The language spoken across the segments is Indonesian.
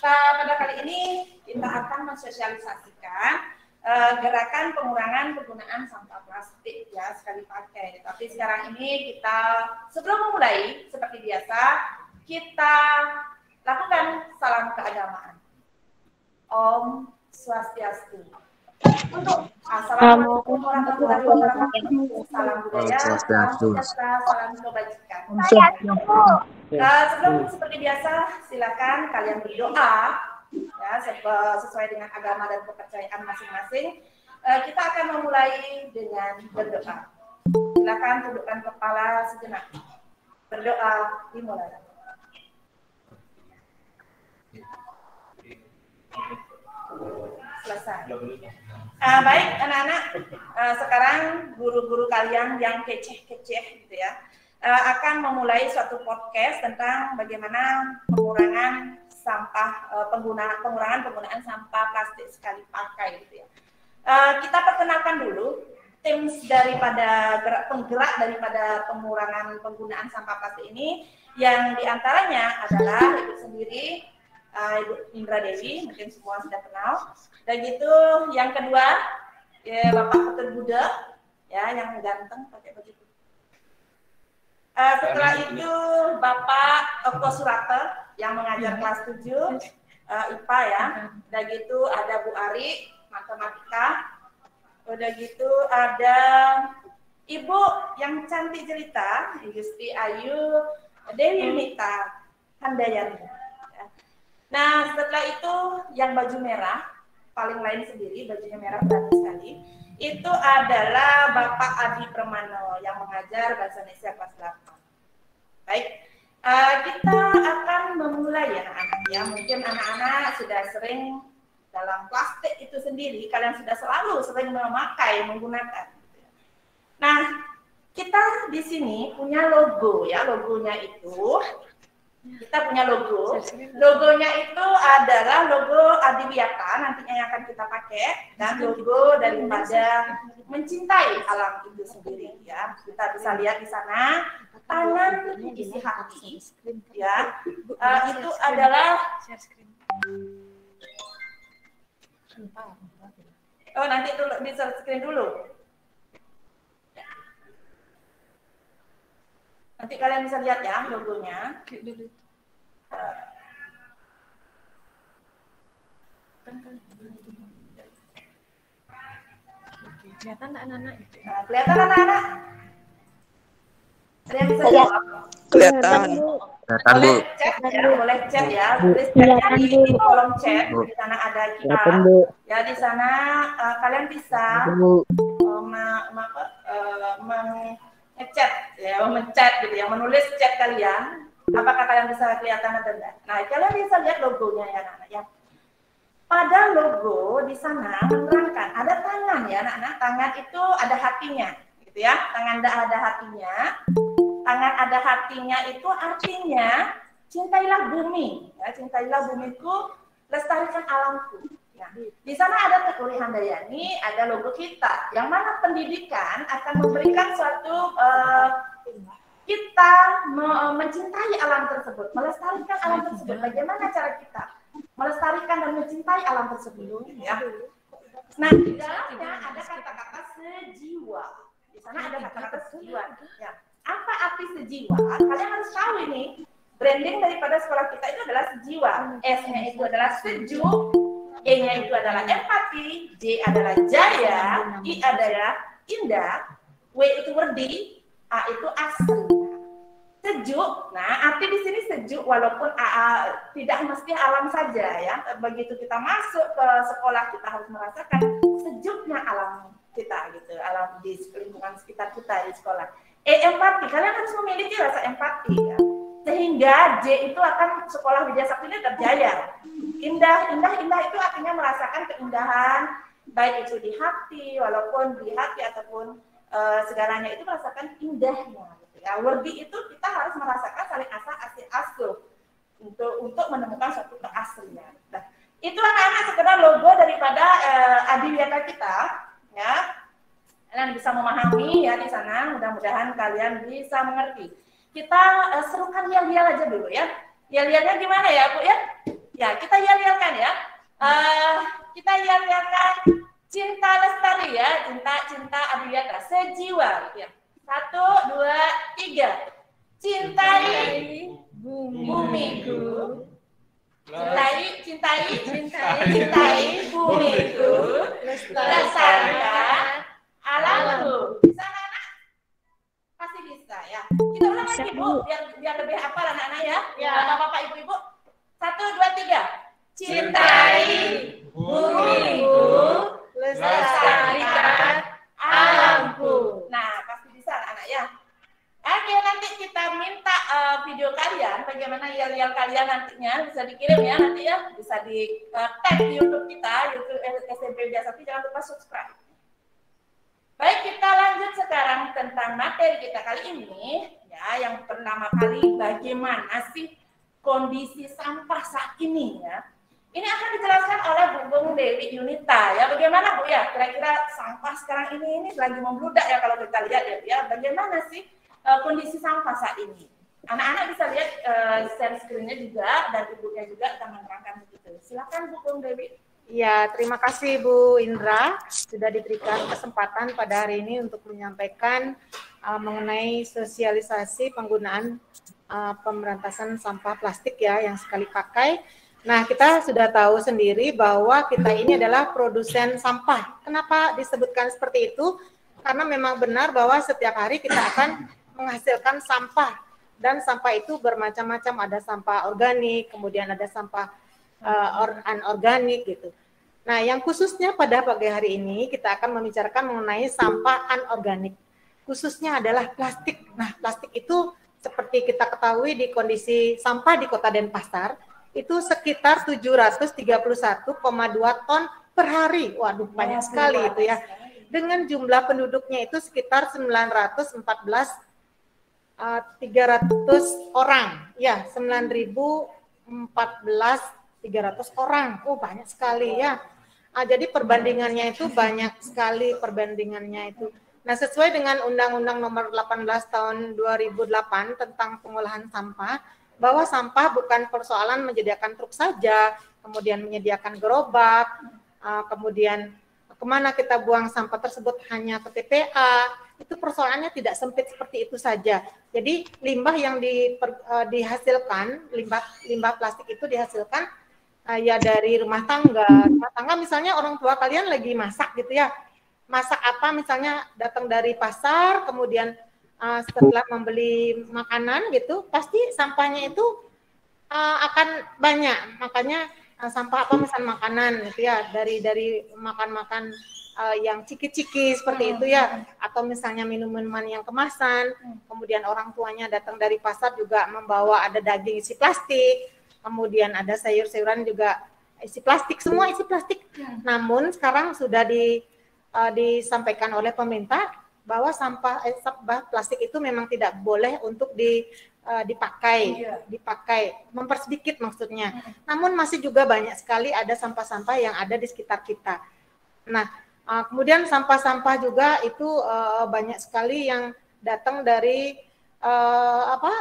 Pada kali ini kita akan mensosialisasikan gerakan pengurangan penggunaan sampah plastik ya sekali pakai. Tapi sekarang ini kita sebelum memulai seperti biasa kita lakukan salam keagamaan. Om Swastiastu. Untuk assalamualaikum warahmatullahi wabarakatuh. Salam budaya, salam sejahtera, salam kebajikan. Sebelum seperti biasa, silakan kalian berdoa ya sesuai dengan agama dan kepercayaan masing-masing. Kita akan memulai dengan berdoa. Silakan tundukkan kepala sejenak. Berdoa dimulai. Selesai. Baik anak-anak, sekarang guru-guru kalian yang keceh-keceh gitu ya akan memulai suatu podcast tentang bagaimana pengurangan sampah pengurangan penggunaan sampah plastik sekali pakai gitu ya. Kita perkenalkan dulu tim daripada penggerak daripada pengurangan penggunaan sampah plastik ini, yang diantaranya adalah Ibu sendiri, Ibu Indra Dewi, mungkin semua sudah kenal. Dan gitu yang kedua ya, Bapak Puter Buddha ya yang ganteng pakai baju putih. Setelah itu Bapak Oko Surata yang mengajar kelas 7 IPA ya. Udah gitu ada Bu Ari matematika. Udah gitu ada Ibu yang cantik jelita, Gusti Ayu Dewi Mita Handayani. Nah setelah itu yang baju merah paling lain sendiri, bajunya merah berani sekali, itu adalah Bapak Adi Permano yang mengajar bahasa Indonesia kelas 8. Baik, kita akan memulai ya anak-anak ya. Mungkin anak-anak sudah sering dalam plastik itu sendiri, kalian sudah selalu sering menggunakan. Nah, kita di sini punya logo ya, logonya itu kita punya logo. Logonya itu adalah logo Adiwiyata nantinya yang akan kita pakai, dan logo daripada mencintai alam itu sendiri ya. Kita bisa lihat di sana tangan isi hati ya. Itu adalah nanti dulu di screen dulu. Nanti kalian bisa lihat ya logonya. Kelihatan anak-anak? Kelihatan anak-anak? Ada yang bisa jawab? Kelihatan. Boleh chat ya, boleh chat ya. Tulis chatnya di kolom chat. Di sana ada kita. Ya di sana kalian bisa ngechat ya, mencet gitu ya, menulis chat kalian. Apakah kalian bisa kelihatan atau enggak? Nah, kalian bisa lihat logonya ya anak-anak ya. Pada logo di sana menerangkan ada tangan ya anak-anak. Tangan itu ada hatinya, gitu ya. Tangan ada hatinya. Tangan ada hatinya itu artinya cintailah bumi. Ya, cintailah bumiku, lestarikan alamku. Ya. Di sana ada Tekuri Handayani, ada logo kita, yang mana pendidikan akan memberikan suatu kita mencintai alam tersebut, melestarikan alam tersebut. Bagaimana cara kita melestarikan dan mencintai alam tersebut? Ya. Nah, di dalamnya ada kata-kata sejiwa. Di sana ada kata-kata sejiwa. Ya. Apa arti sejiwa? Kalian harus tahu ini. Branding daripada sekolah kita itu adalah sejiwa. S-nya itu adalah sejuk, E-nya itu adalah empati, J adalah jaya, I adalah indah, W itu werdi, A itu asli. Sejuk. Nah, arti di sini sejuk walaupun tidak mesti alam saja ya. Begitu kita masuk ke sekolah kita harus merasakan sejuknya alam kita gitu, alam di lingkungan sekitar kita di sekolah. Empati, kalian harus memiliki rasa empati ya. Sehingga J itu akan sekolah Widya Sakti ini terjaya. Indah itu artinya merasakan keindahan baik itu di hati, walaupun di hati ataupun segalanya itu merasakan indahnya. Gitu ya. Werdi itu kita harus merasakan saling asuh untuk menemukan suatu keaslian. Nah, itu anak-anak sekedar logo daripada adiwiyata kita, ya. Kalian bisa memahami ya di sana. Mudah-mudahan kalian bisa mengerti. Kita serukan yel-yel aja dulu ya. Yel-yelnya gimana ya Bu ya? Ya kita yel-yelkan ya. Kita yel-yelkan cinta lestari ya. Cinta adiwiyata sejiwa ya. 1, 2, 3. Cintai bumiku. Cintai bumiku. Lestarikan alamku. Bisa anak-anak? Pasti bisa ya. Kita ulang lagi Bu, biar lebih hafal anak-anak ya. Bapak-bapak, ibu-ibu. 1, 2, 3. Cintai bumiku, lestarikan alamku. Nah, pasti bisa anak-anak ya. Oke, nanti kita minta video kalian, bagaimana yel-yel kalian nantinya bisa dikirim ya nanti ya, bisa di tag di YouTube kita, YouTube SMP Widya Sakti. Jangan lupa subscribe. Baik, kita lanjut sekarang tentang materi kita kali ini. Ya, yang pertama kali bagaimana sih kondisi sampah saat ini ya. Ini akan dijelaskan oleh Bu Bung Dewi Yunita ya. Bagaimana Bu ya? Kira-kira sampah sekarang ini lagi membludak ya kalau kita lihat ya. Bagaimana sih kondisi sampah saat ini? Anak-anak bisa lihat share screen-nya juga dan ibunya juga akan menerangkan begitu. Silakan Bu Bung Dewi. Ya, terima kasih Bu Indra sudah diberikan kesempatan pada hari ini untuk menyampaikan mengenai sosialisasi penggunaan pemberantasan sampah plastik ya yang sekali pakai. Nah, kita sudah tahu sendiri bahwa kita ini adalah produsen sampah. Kenapa disebutkan seperti itu? Karena memang benar bahwa setiap hari kita akan menghasilkan sampah dan sampah itu bermacam-macam. Ada sampah organik, kemudian ada sampah anorganik gitu. Nah, yang khususnya pada pagi hari ini kita akan membicarakan mengenai sampah anorganik. Khususnya adalah plastik. Nah, plastik itu seperti kita ketahui di kondisi sampah di Kota Denpasar itu sekitar 731,2 ton per hari. Waduh, banyak sekali itu ya. Dengan jumlah penduduknya itu sekitar 300 orang. Ya, 9.014.300 orang. Oh, banyak sekali ya. Jadi perbandingannya itu banyak sekali perbandingannya itu. Nah, sesuai dengan Undang-Undang Nomor 18 Tahun 2008 tentang pengolahan sampah, bahwa sampah bukan persoalan menyediakan truk saja, kemudian menyediakan gerobak, kemudian kemana kita buang sampah tersebut hanya ke TPA, itu persoalannya tidak sempit seperti itu saja. Jadi limbah yang dihasilkan, limbah plastik itu dihasilkan ya dari rumah tangga. Rumah tangga misalnya orang tua kalian lagi masak gitu ya, masak apa misalnya datang dari pasar, kemudian setelah membeli makanan gitu, pasti sampahnya itu akan banyak. Makanya sampah apa misalnya makanan gitu ya, dari makan-makan yang ciki-ciki seperti itu ya, atau misalnya minuman yang kemasan, kemudian orang tuanya datang dari pasar juga membawa ada daging isi plastik, kemudian ada sayur-sayuran juga isi plastik, semua isi plastik. Namun sekarang sudah disampaikan oleh pemerintah bahwa sampah plastik itu memang tidak boleh untuk dipakai, mempersedikit maksudnya. Namun masih juga banyak sekali ada sampah-sampah yang ada di sekitar kita. Nah, kemudian sampah-sampah juga itu banyak sekali yang datang dari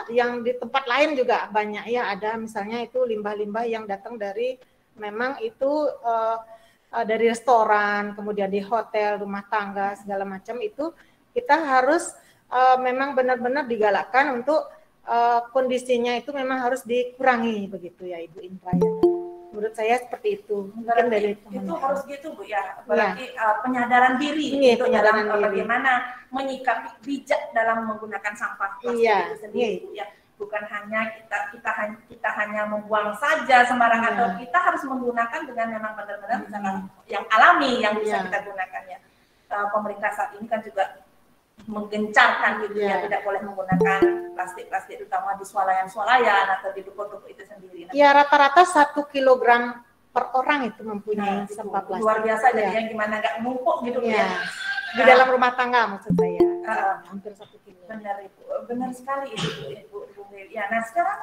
yang di tempat lain juga banyak ya, ada misalnya itu limbah-limbah yang datang dari memang itu dari restoran, kemudian di hotel, rumah tangga segala macam itu kita harus memang benar-benar digalakkan untuk kondisinya itu memang harus dikurangi begitu ya Ibu Indra ya. Menurut saya seperti itu. Mungkin dari itu harus gitu Bu ya. Berarti penyadaran diri itu dalam bagaimana menyikapi bijak dalam menggunakan sampah plastik itu sendiri Bu ya. Bukan hanya kita hanya membuang saja sembarangan, atau kita harus menggunakan dengan memang benar-benar yang alami yang bisa kita gunakan ya. Pemerintah saat ini kan juga menggencarkan gitu ya, tidak boleh menggunakan plastik terutama di swalayan atau di toko-toko itu sendiri. Ya rata-rata 1 kilogram per orang itu mempunyai sampah plastik. Luar biasa jadi gimana nggak numpuk gitu ya. Di dalam rumah tangga maksud saya. Hampir 1 kilo. Benar Ibu, benar sekali Ibu. Ya, nah sekarang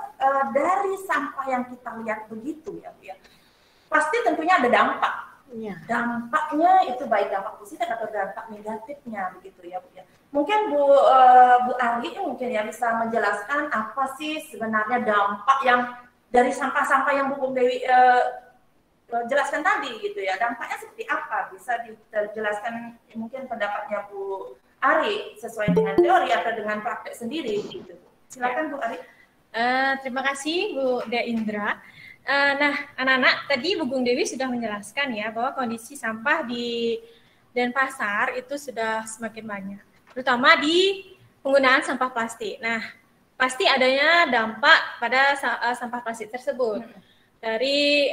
dari sampah yang kita lihat begitu ya Bu ya. Pasti tentunya ada dampak. Dampaknya itu baik dampak positif atau dampak negatifnya begitu ya Bu ya. Mungkin Bu Ari mungkin ya bisa menjelaskan apa sih sebenarnya dampak yang dari sampah-sampah yang Bu Dewi jelaskan tadi gitu ya. Dampaknya seperti apa? Bisa dijelaskan mungkin pendapatnya Bu Ari sesuai dengan teori atau dengan praktek sendiri gitu. Silakan Bu Ari. Terima kasih Bu De Indra. Nah, anak-anak tadi Bu Gung Dewi sudah menjelaskan ya bahwa kondisi sampah di Denpasar itu sudah semakin banyak, terutama di penggunaan sampah plastik. Nah, pasti adanya dampak pada sampah plastik tersebut. Dari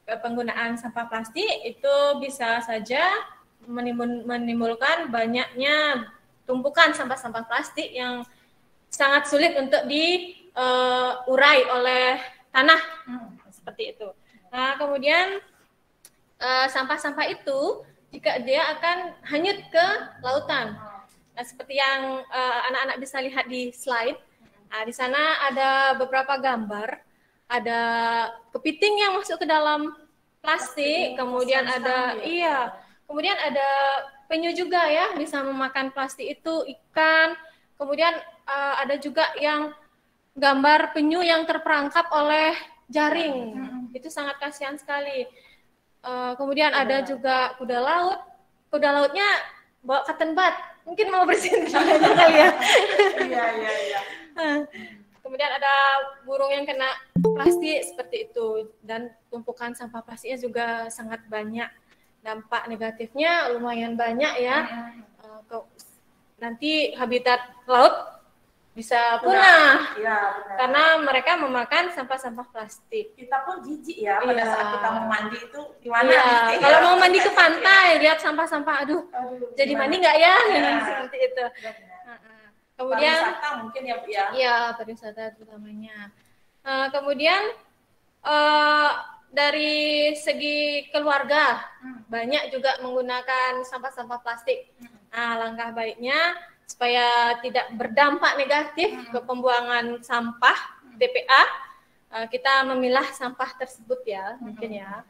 penggunaan sampah plastik itu bisa saja menimbulkan banyaknya tumpukan sampah-sampah plastik yang sangat sulit untuk diurai oleh tanah, seperti itu. Nah, kemudian sampah-sampah itu jika dia akan hanyut ke lautan. Nah, seperti yang anak-anak bisa lihat di slide, di sana ada beberapa gambar, ada kepiting yang masuk ke dalam plastik, kemudian ada kemudian ada penyu juga ya, bisa memakan plastik itu, ikan. Kemudian ada juga yang gambar penyu yang terperangkap oleh jaring. Itu sangat kasihan sekali. Kemudian ada juga kuda laut. Kuda lautnya bawa cotton bud. Mungkin mau bersihin kali ya. Iya. Kemudian ada burung yang kena plastik seperti itu. Dan tumpukan sampah plastiknya juga sangat banyak. Dampak negatifnya lumayan banyak ya. Nanti habitat laut bisa punah karena mereka memakan sampah-sampah plastik. Kita pun jijik ya pada saat kita mau mandi itu gimana? Kalau mau mandi ke pantai lihat sampah-sampah, aduh jadi gimana? Mandi nggak ya? Seperti itu. Kemudian pariwisata mungkin ya Bu ya. Iya, pariwisata terutamanya. Kemudian dari segi keluarga banyak juga menggunakan sampah-sampah plastik. Nah, langkah baiknya supaya tidak berdampak negatif ke pembuangan sampah TPA, kita memilah sampah tersebut ya, mungkin ya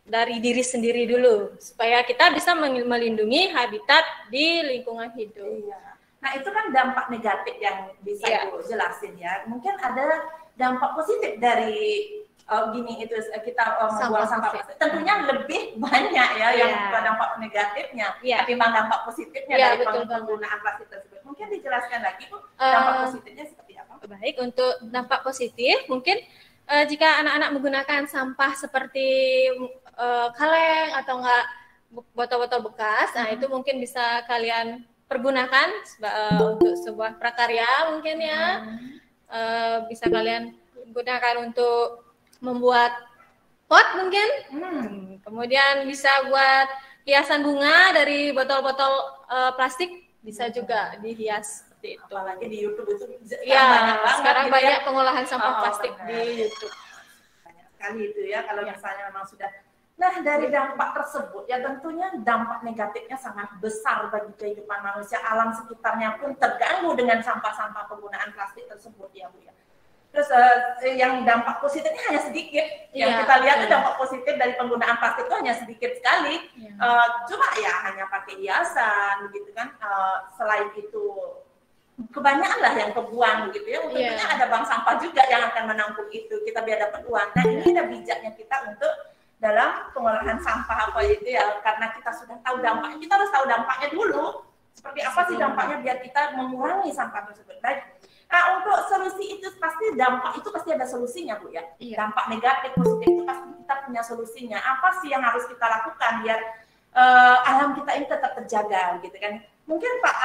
dari diri sendiri dulu supaya kita bisa melindungi habitat di lingkungan hidup. Nah, itu kan dampak negatif yang bisa Ibu jelasin ya. Mungkin ada dampak positif dari kita membuang sampah plastik. Tentunya lebih banyak ya yang dampak negatifnya ketimbang dampak positifnya dari penggunaan plastik tersebut. Mungkin dijelaskan lagi Bu, dampak positifnya seperti apa? Baik, untuk dampak positif mungkin jika anak-anak menggunakan sampah seperti kaleng atau enggak botol-botol bekas, nah itu mungkin bisa kalian pergunakan untuk sebuah prakarya mungkin ya. Bisa kalian gunakan untuk membuat pot mungkin, kemudian bisa buat hiasan bunga dari botol-botol plastik, bisa juga dihias seperti itu. Apalagi di YouTube itu banyak banget. Sekarang banyak pengolahan sampah plastik di YouTube. Banyak sekali itu ya kalau misalnya memang sudah. Nah, dari dampak tersebut, ya tentunya dampak negatifnya sangat besar bagi kehidupan manusia, alam sekitarnya pun terganggu dengan sampah-sampah penggunaan plastik tersebut, ya Bu ya. Terus yang dampak positifnya hanya sedikit, yang kita lihat dampak positif dari penggunaan plastik itu hanya sedikit sekali, cuma ya hanya pakai hiasan, gitu kan. Selain itu, kebanyakan lah yang kebuang gitu ya. Tentunya ada bank sampah juga yang akan menampung itu, kita biar dapat uang. Nah, ini ada bijaknya kita untuk dalam pengolahan sampah apa itu ya, karena kita sudah tahu dampaknya, kita harus tahu dampaknya dulu. Seperti apa sih dampaknya biar kita mengurangi sampah tersebut. Baik. Nah, untuk solusi itu pasti dampak itu pasti ada solusinya Bu ya. Dampak negatif positif itu pasti kita punya solusinya. Apa sih yang harus kita lakukan biar alam kita ini tetap terjaga gitu kan. Mungkin Pak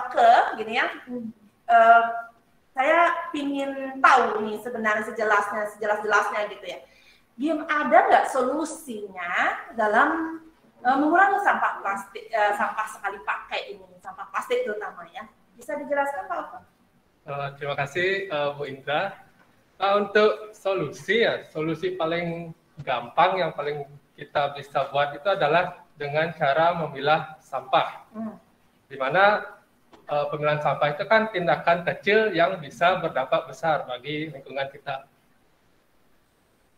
Oke gini ya. Saya ingin tahu nih sebenarnya sejelas-jelasnya gitu ya. Ada nggak solusinya dalam mengurangi sampah plastik, sampah sekali pakai ini, sampah plastik terutama ya? Bisa dijelaskan Pak Oke? Terima kasih Bu Indra. Untuk solusi ya, solusi paling gampang yang paling kita bisa buat itu adalah dengan cara memilah sampah. Di mana pemilahan sampah itu kan tindakan kecil yang bisa berdampak besar bagi lingkungan kita.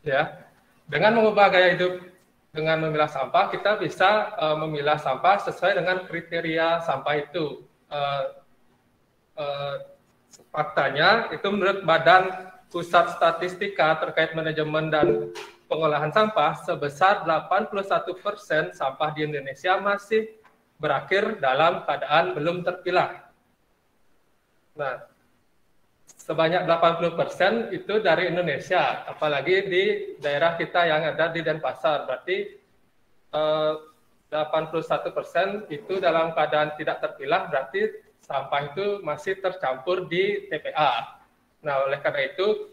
Ya. Dengan mengubah gaya hidup dengan memilah sampah, kita bisa memilah sampah sesuai dengan kriteria sampah itu. Faktanya, itu menurut Badan Pusat Statistika terkait manajemen dan pengolahan sampah, sebesar 81% sampah di Indonesia masih berakhir dalam keadaan belum terpilah. Nah, sebanyak 80% itu dari Indonesia, apalagi di daerah kita yang ada di Denpasar. Berarti 81% itu dalam keadaan tidak terpilah, berarti sampah itu masih tercampur di TPA. Nah, oleh karena itu,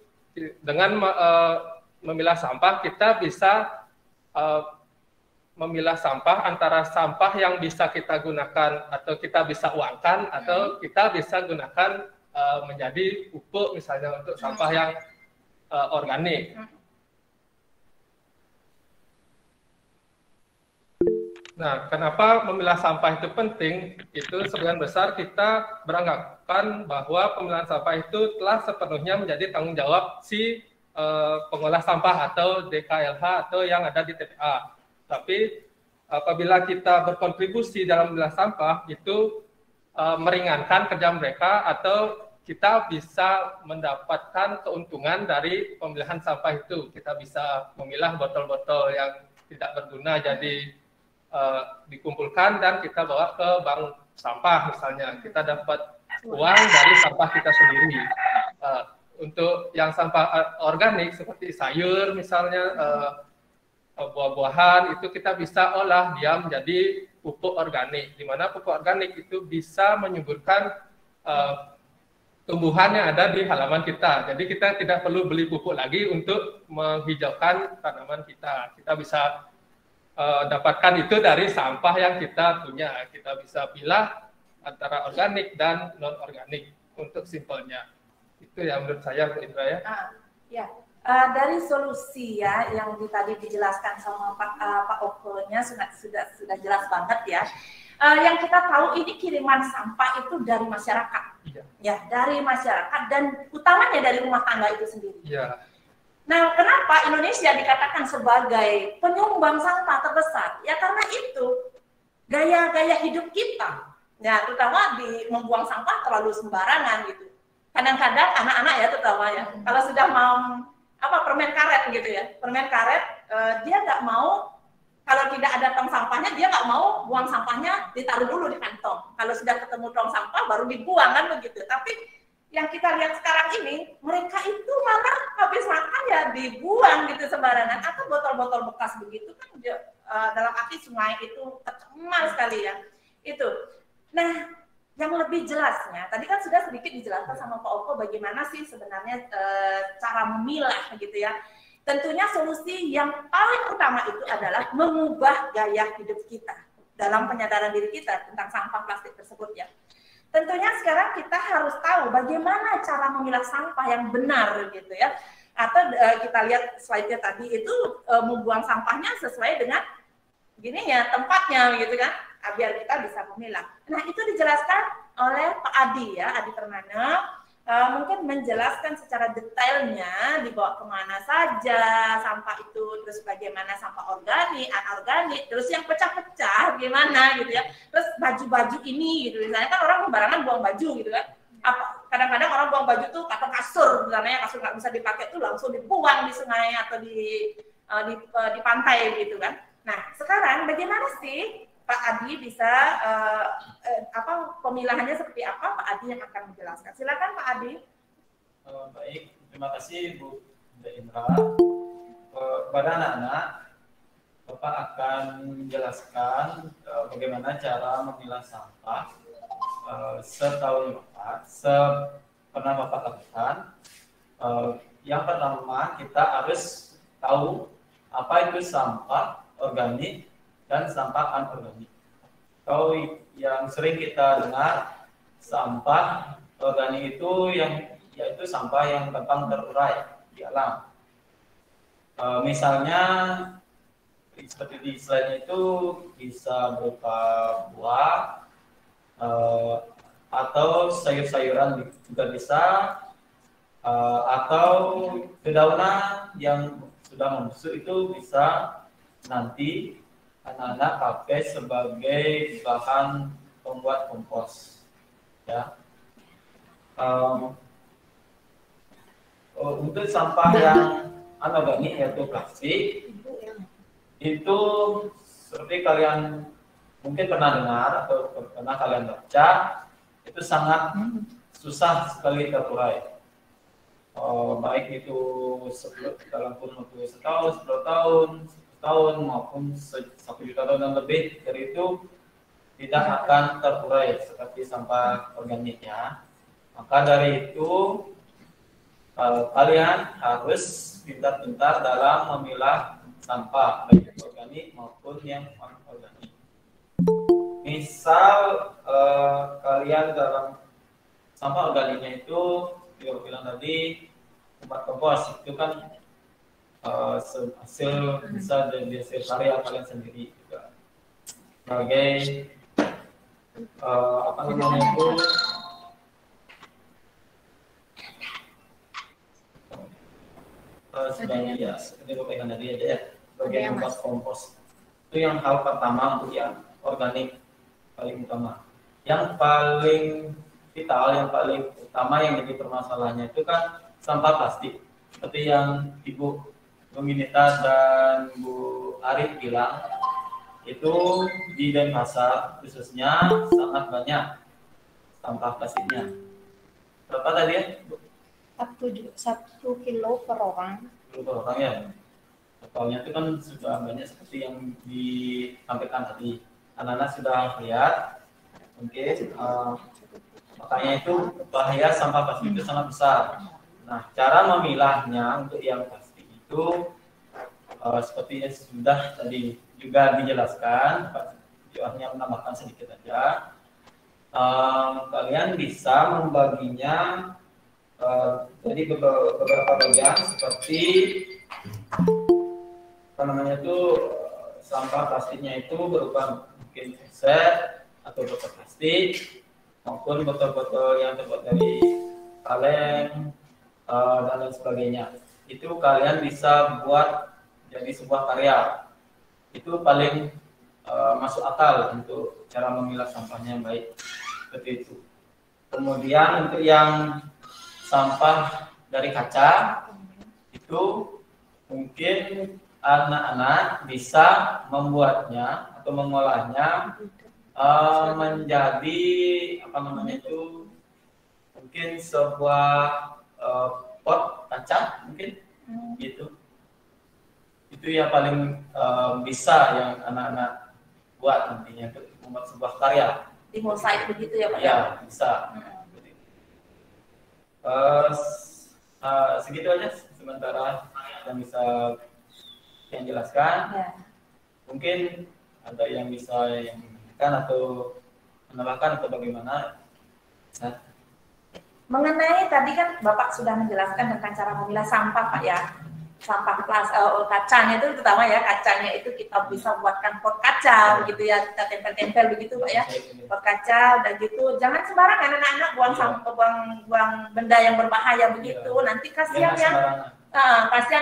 dengan memilah sampah, kita bisa memilah sampah antara sampah yang bisa kita gunakan atau kita bisa uangkan, atau kita bisa gunakan menjadi pupuk misalnya untuk sampah yang organik. Nah, kenapa memilah sampah itu penting? Itu sebagian besar kita beranggapan bahwa pemilahan sampah itu telah sepenuhnya menjadi tanggung jawab si pengolah sampah atau DKLH atau yang ada di TPA. Tapi apabila kita berkontribusi dalam memilah sampah, itu meringankan kerja mereka atau kita bisa mendapatkan keuntungan dari pemilihan sampah itu. Kita bisa memilah botol-botol yang tidak berguna jadi dikumpulkan dan kita bawa ke bank sampah misalnya. Kita dapat uang dari sampah kita sendiri. Untuk yang sampah organik seperti sayur misalnya, buah-buahan, itu kita bisa olah dia menjadi pupuk organik, di mana pupuk organik itu bisa menyuburkan tumbuhan yang ada di halaman kita. Jadi kita tidak perlu beli pupuk lagi untuk menghijaukan tanaman kita. Kita bisa dapatkan itu dari sampah yang kita punya. Kita bisa pilah antara organik dan non-organik untuk simpelnya. Itu ya menurut saya, Bu Indra ya. Ya. Dari solusi ya yang tadi dijelaskan sama Pak Oke-nya sudah jelas banget ya. Yang kita tahu ini kiriman sampah itu dari masyarakat, ya dari masyarakat dan utamanya dari rumah tangga itu sendiri. Ya. Nah, kenapa Indonesia dikatakan sebagai penyumbang sampah terbesar? Ya karena itu gaya-gaya hidup kita, ya terutama di membuang sampah terlalu sembarangan gitu. Kadang-kadang anak-anak ya terutama ya, kalau sudah mau permen karet gitu ya, permen karet dia nggak mau. Kalau tidak ada tong sampahnya, dia nggak mau buang sampahnya ditaruh dulu di kantong. Kalau sudah ketemu tong sampah, baru dibuang kan begitu. Tapi yang kita lihat sekarang ini, mereka itu malah habis makan ya dibuang gitu sembarangan. Atau botol-botol bekas begitu kan dalam arti sungai itu tercemar sekali ya. Itu. Nah, yang lebih jelasnya, tadi kan sudah sedikit dijelaskan sama Pak Oke bagaimana sih sebenarnya cara memilah gitu ya. Tentunya solusi yang paling utama itu adalah mengubah gaya hidup kita dalam penyadaran diri kita tentang sampah plastik tersebut ya. Tentunya sekarang kita harus tahu bagaimana cara memilah sampah yang benar gitu ya. atau kita lihat slide-nya tadi itu membuang sampahnya sesuai dengan gininya tempatnya gitu kan, biar kita bisa memilah. Nah itu dijelaskan oleh Pak Adi ya, Adi Permana. Mungkin menjelaskan secara detailnya dibawa kemana saja sampah itu, terus bagaimana sampah organik, anorganik, terus yang pecah-pecah gimana gitu ya, terus baju-baju ini gitu, misalnya kan orang sembarangan buang baju gitu kan, kadang-kadang orang buang baju tuh atau kasur misalnya, kasur nggak bisa dipakai tuh langsung dibuang di sungai atau di pantai gitu kan. Nah sekarang bagaimana sih Pak Adi bisa pemilahannya seperti apa? Pak Adi yang akan menjelaskan. Silakan Pak Adi. Baik, terima kasih Bu Indra. Kepada anak-anak, Bapak akan menjelaskan bagaimana cara memilah sampah setahun Bapak, pernah Bapak lakukan. Yang pertama kita harus tahu apa itu sampah organik dan sampah anorganik. Kalau yang sering kita dengar sampah organik itu yaitu sampah yang gampang terurai di alam. Misalnya seperti di slide itu bisa berupa buah atau sayur-sayuran juga bisa, atau dedaunan yang sudah membusuk itu bisa nanti anak-anak pakai sebagai bahan pembuat kompos, ya. Untuk sampah yang anorganik yaitu plastik, itu seperti kalian mungkin pernah dengar atau pernah kalian baca, itu sangat susah sekali terurai. Baik itu dalam kurun waktu setahun, 10 tahun maupun 1 juta tahun dan lebih, dari itu tidak akan terurai seperti sampah organik ya. Maka dari itu kalian harus pintar-pintar dalam memilah sampah baik organik maupun yang anorganik. Misal kalian dalam sampah organiknya itu yang bilang tadi tempat kompos itu kan hasil bisa dari hasil karya kalian sendiri juga sebagai apa namanya itu sebagai ya seperti pepekan tadi aja ya, sebagai tempat kompos. Itu yang hal pertama untuk yang organik paling utama. Yang paling vital, yang paling utama yang jadi permasalahannya itu kan sampah plastik. Seperti yang Ibu Minita dan Bu Arif bilang, itu di Denpasar khususnya sangat banyak sampah plastiknya. Berapa tadi ya? 1 kilo per orang. Per orang ya. Totalnya itu kan sudah banyak seperti yang disampaikan tadi. Anak-anak sudah lihat, mungkin makanya itu bahaya sampah plastik itu sangat besar. Nah, cara memilahnya untuk yang plastik itu seperti yang sudah tadi juga dijelaskan, hanya menambahkan sedikit saja. Kalian bisa membaginya jadi beberapa bagian seperti apa namanya itu sampah plastiknya itu berupa mungkin set atau botol plastik maupun botol-botol yang terbuat dari kaleng dan lain sebagainya. Itu kalian bisa buat jadi sebuah karya. Itu paling masuk akal untuk cara memilah sampahnya yang baik seperti itu. Kemudian untuk yang sampah dari kaca itu mungkin anak-anak bisa membuatnya atau mengolahnya menjadi apa namanya itu mungkin sebuah pot kaca mungkin gitu. Itu yang paling bisa yang anak-anak buat nantinya untuk membuat sebuah karya. Di mosaik begitu ya Pak? Ya, bisa. Segitu aja sementara yang bisa yang jelaskan. Ya. Mungkin ada yang bisa yang menambahkan atau menambahkan atau bagaimana. Nah. mengenai tadi kan Bapak sudah menjelaskan tentang cara memilah sampah Pak ya. Sampah kacanya itu terutama ya, kacanya itu kita bisa buatkan pot kaca begitu ya, kita tempel-tempel begitu Pak ya, pot kaca dan gitu. Jangan sembarangan anak-anak buang sampah, buang benda yang berbahaya begitu, nanti kasihan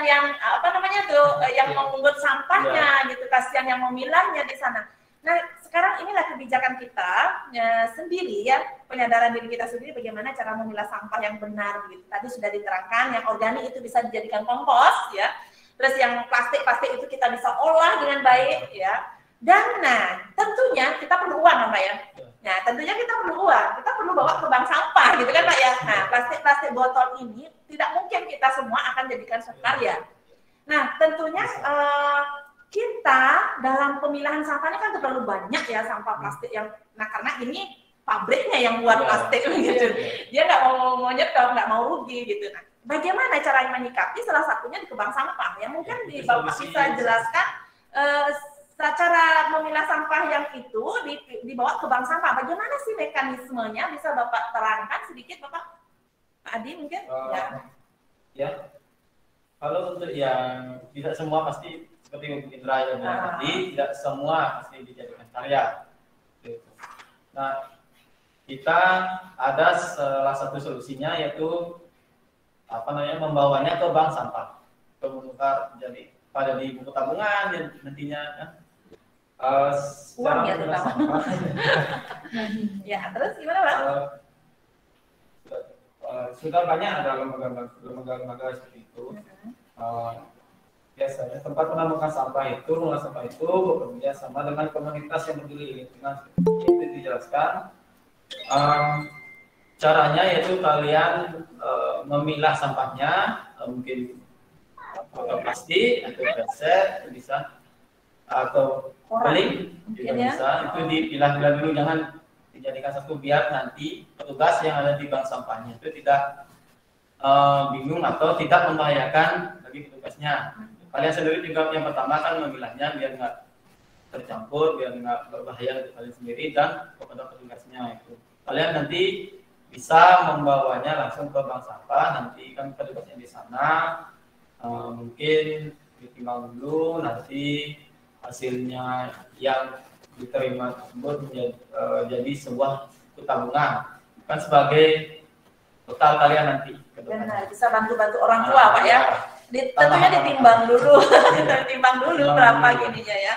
yang apa namanya tuh yang memungut sampahnya gitu, kasihan yang memilahnya di sana. Nah, sekarang inilah kebijakan kita sendiri ya, penyadaran diri kita sendiri bagaimana cara memilah sampah yang benar gitu. Tadi sudah diterangkan, yang organik itu bisa dijadikan kompos ya. Terus yang plastik-plastik itu kita bisa olah dengan baik ya. Dan nah, tentunya kita perlu uang Pak ya. Nah, tentunya kita perlu uang. Kita perlu bawa ke bank sampah gitu kan Pak ya. Nah, plastik-plastik botol ini tidak mungkin kita semua akan jadikan karya. Nah, tentunya kita dalam pemilahan sampahnya kan terlalu banyak ya sampah plastik yang, nah karena ini pabriknya yang buat plastik gitu, dia nggak mau nyetor, nggak mau rugi gitu. Nah, bagaimana cara menyikapi? Salah satunya di bank sampah. Ya mungkin Bapak bisa jelaskan cara memilah sampah yang itu dibawa ke bank sampah. Bagaimana sih mekanismenya? Bisa Bapak terangkan sedikit Bapak? Pak Adi mungkin? Ya. Kalau untuk yang tidak semua pasti seperti Bu Indra yang bilang tadi, tidak semua pasti dijadikan karya. Nah, kita ada salah satu solusinya yaitu membawanya ke bank sampah, menukar jadi pada di buku tabungan nantinya. Uang ya terutama. Ya, terus gimana Pak? Sudah banyak ada lembaga-lembaga seperti itu. Biasanya tempat menambahkan sampah itu, mengolah sampah itu bekerja sama dengan komunitas yang peduli lingkungan. Itu dijelaskan. Caranya yaitu kalian memilah sampahnya, mungkin botol plastik atau kresek bisa, atau beling juga bisa. Itu dipilah-pilah dulu, jangan dijadikan satu biar nanti petugas yang ada di bank sampahnya itu tidak bingung atau tidak membahayakan bagi petugasnya. Kalian sendiri juga yang pertama kan memilahnya biar nggak tercampur, biar nggak berbahaya untuk kalian sendiri dan kepada petugasnya itu. Kalian nanti bisa membawanya langsung ke bank sampah, nanti kan petugasnya di sana mungkin ditimbang dulu, nanti hasilnya yang diterima tersebut jadi sebuah tabungan kan sebagai total kalian nanti. Benar, bisa bantu-bantu orang tua Pak ya. Tentunya ditimbang dulu, berapa gininya ya.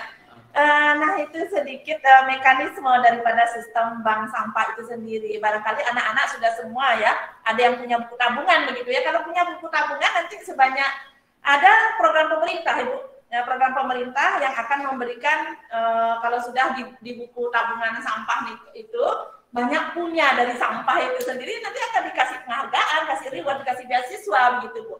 Nah itu sedikit mekanisme daripada sistem bank sampah itu sendiri. Barangkali anak-anak sudah semua ya, ada yang punya buku tabungan begitu ya. Kalau punya buku tabungan nanti sebanyak ada program pemerintah Ibu, ya, program pemerintah yang akan memberikan kalau sudah di buku tabungan sampah itu banyak punya dari sampah itu sendiri, nanti akan dikasih penghargaan, kasih reward, dikasih beasiswa begitu Bu.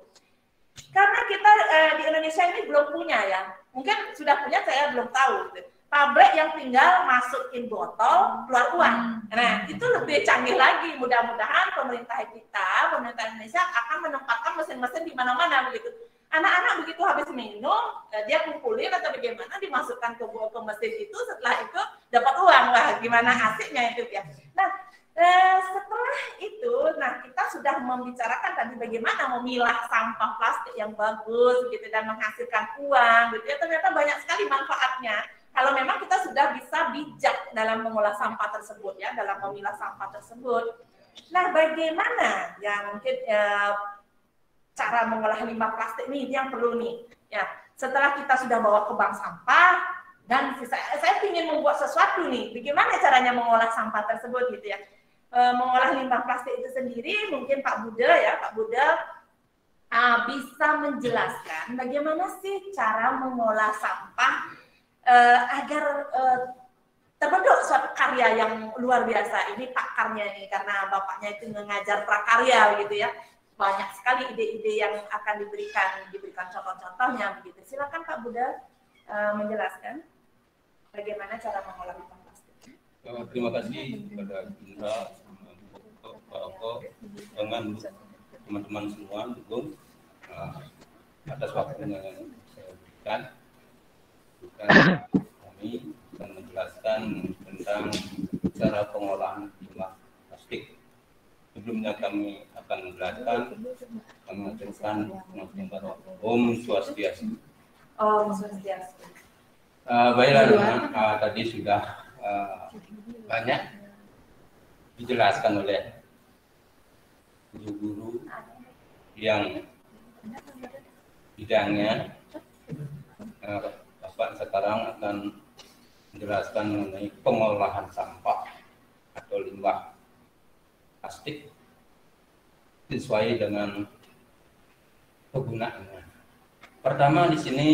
Karena kita di Indonesia ini belum punya ya, mungkin sudah punya saya belum tahu gitu. Pabrik yang tinggal masukin botol keluar uang. Nah itu lebih canggih lagi. Mudah-mudahan pemerintah Indonesia akan menempatkan mesin-mesin di mana-mana begitu. Anak-anak begitu habis minum, dia kumpulin atau bagaimana, dimasukkan ke mesin itu, setelah itu dapat uang. Wah gimana asiknya itu ya. Nah setelah itu, nah kita sudah membicarakan tadi bagaimana memilah sampah plastik yang bagus gitu dan menghasilkan uang gitu ya. Ternyata banyak sekali manfaatnya kalau memang kita sudah bisa bijak dalam mengolah sampah tersebut ya, dalam memilah sampah tersebut. Nah bagaimana ya mungkin cara mengolah limbah plastik nih yang perlu nih ya. Setelah kita sudah bawa ke bank sampah dan saya ingin membuat sesuatu nih, bagaimana caranya mengolah sampah tersebut gitu ya. Mengolah limbah plastik itu sendiri, mungkin Pak Buddha bisa menjelaskan bagaimana sih cara mengolah sampah agar terbentuk suatu karya yang luar biasa. Ini pakarnya nih, karena bapaknya itu mengajar prakarya gitu ya. Banyak sekali ide-ide yang akan diberikan contoh-contohnya begitu. Silakan Pak Buddha menjelaskan bagaimana cara mengolah limbah plastik. Terima kasih kepada Indra, Pak Oko, dengan teman-teman semua dukung atas waktunya yang saya berikan. Kami akan menjelaskan tentang cara pengolahan limbah plastik. sebelumnya kami akan menjelaskan, kami mengucapkan Om Swastiastu. Om Swastiastu. Baiklah, tadi sudah banyak dijelaskan oleh guru-guru yang bidangnya. Bapak sekarang akan menjelaskan mengenai pengolahan sampah atau limbah plastik sesuai dengan kegunaannya. Pertama di sini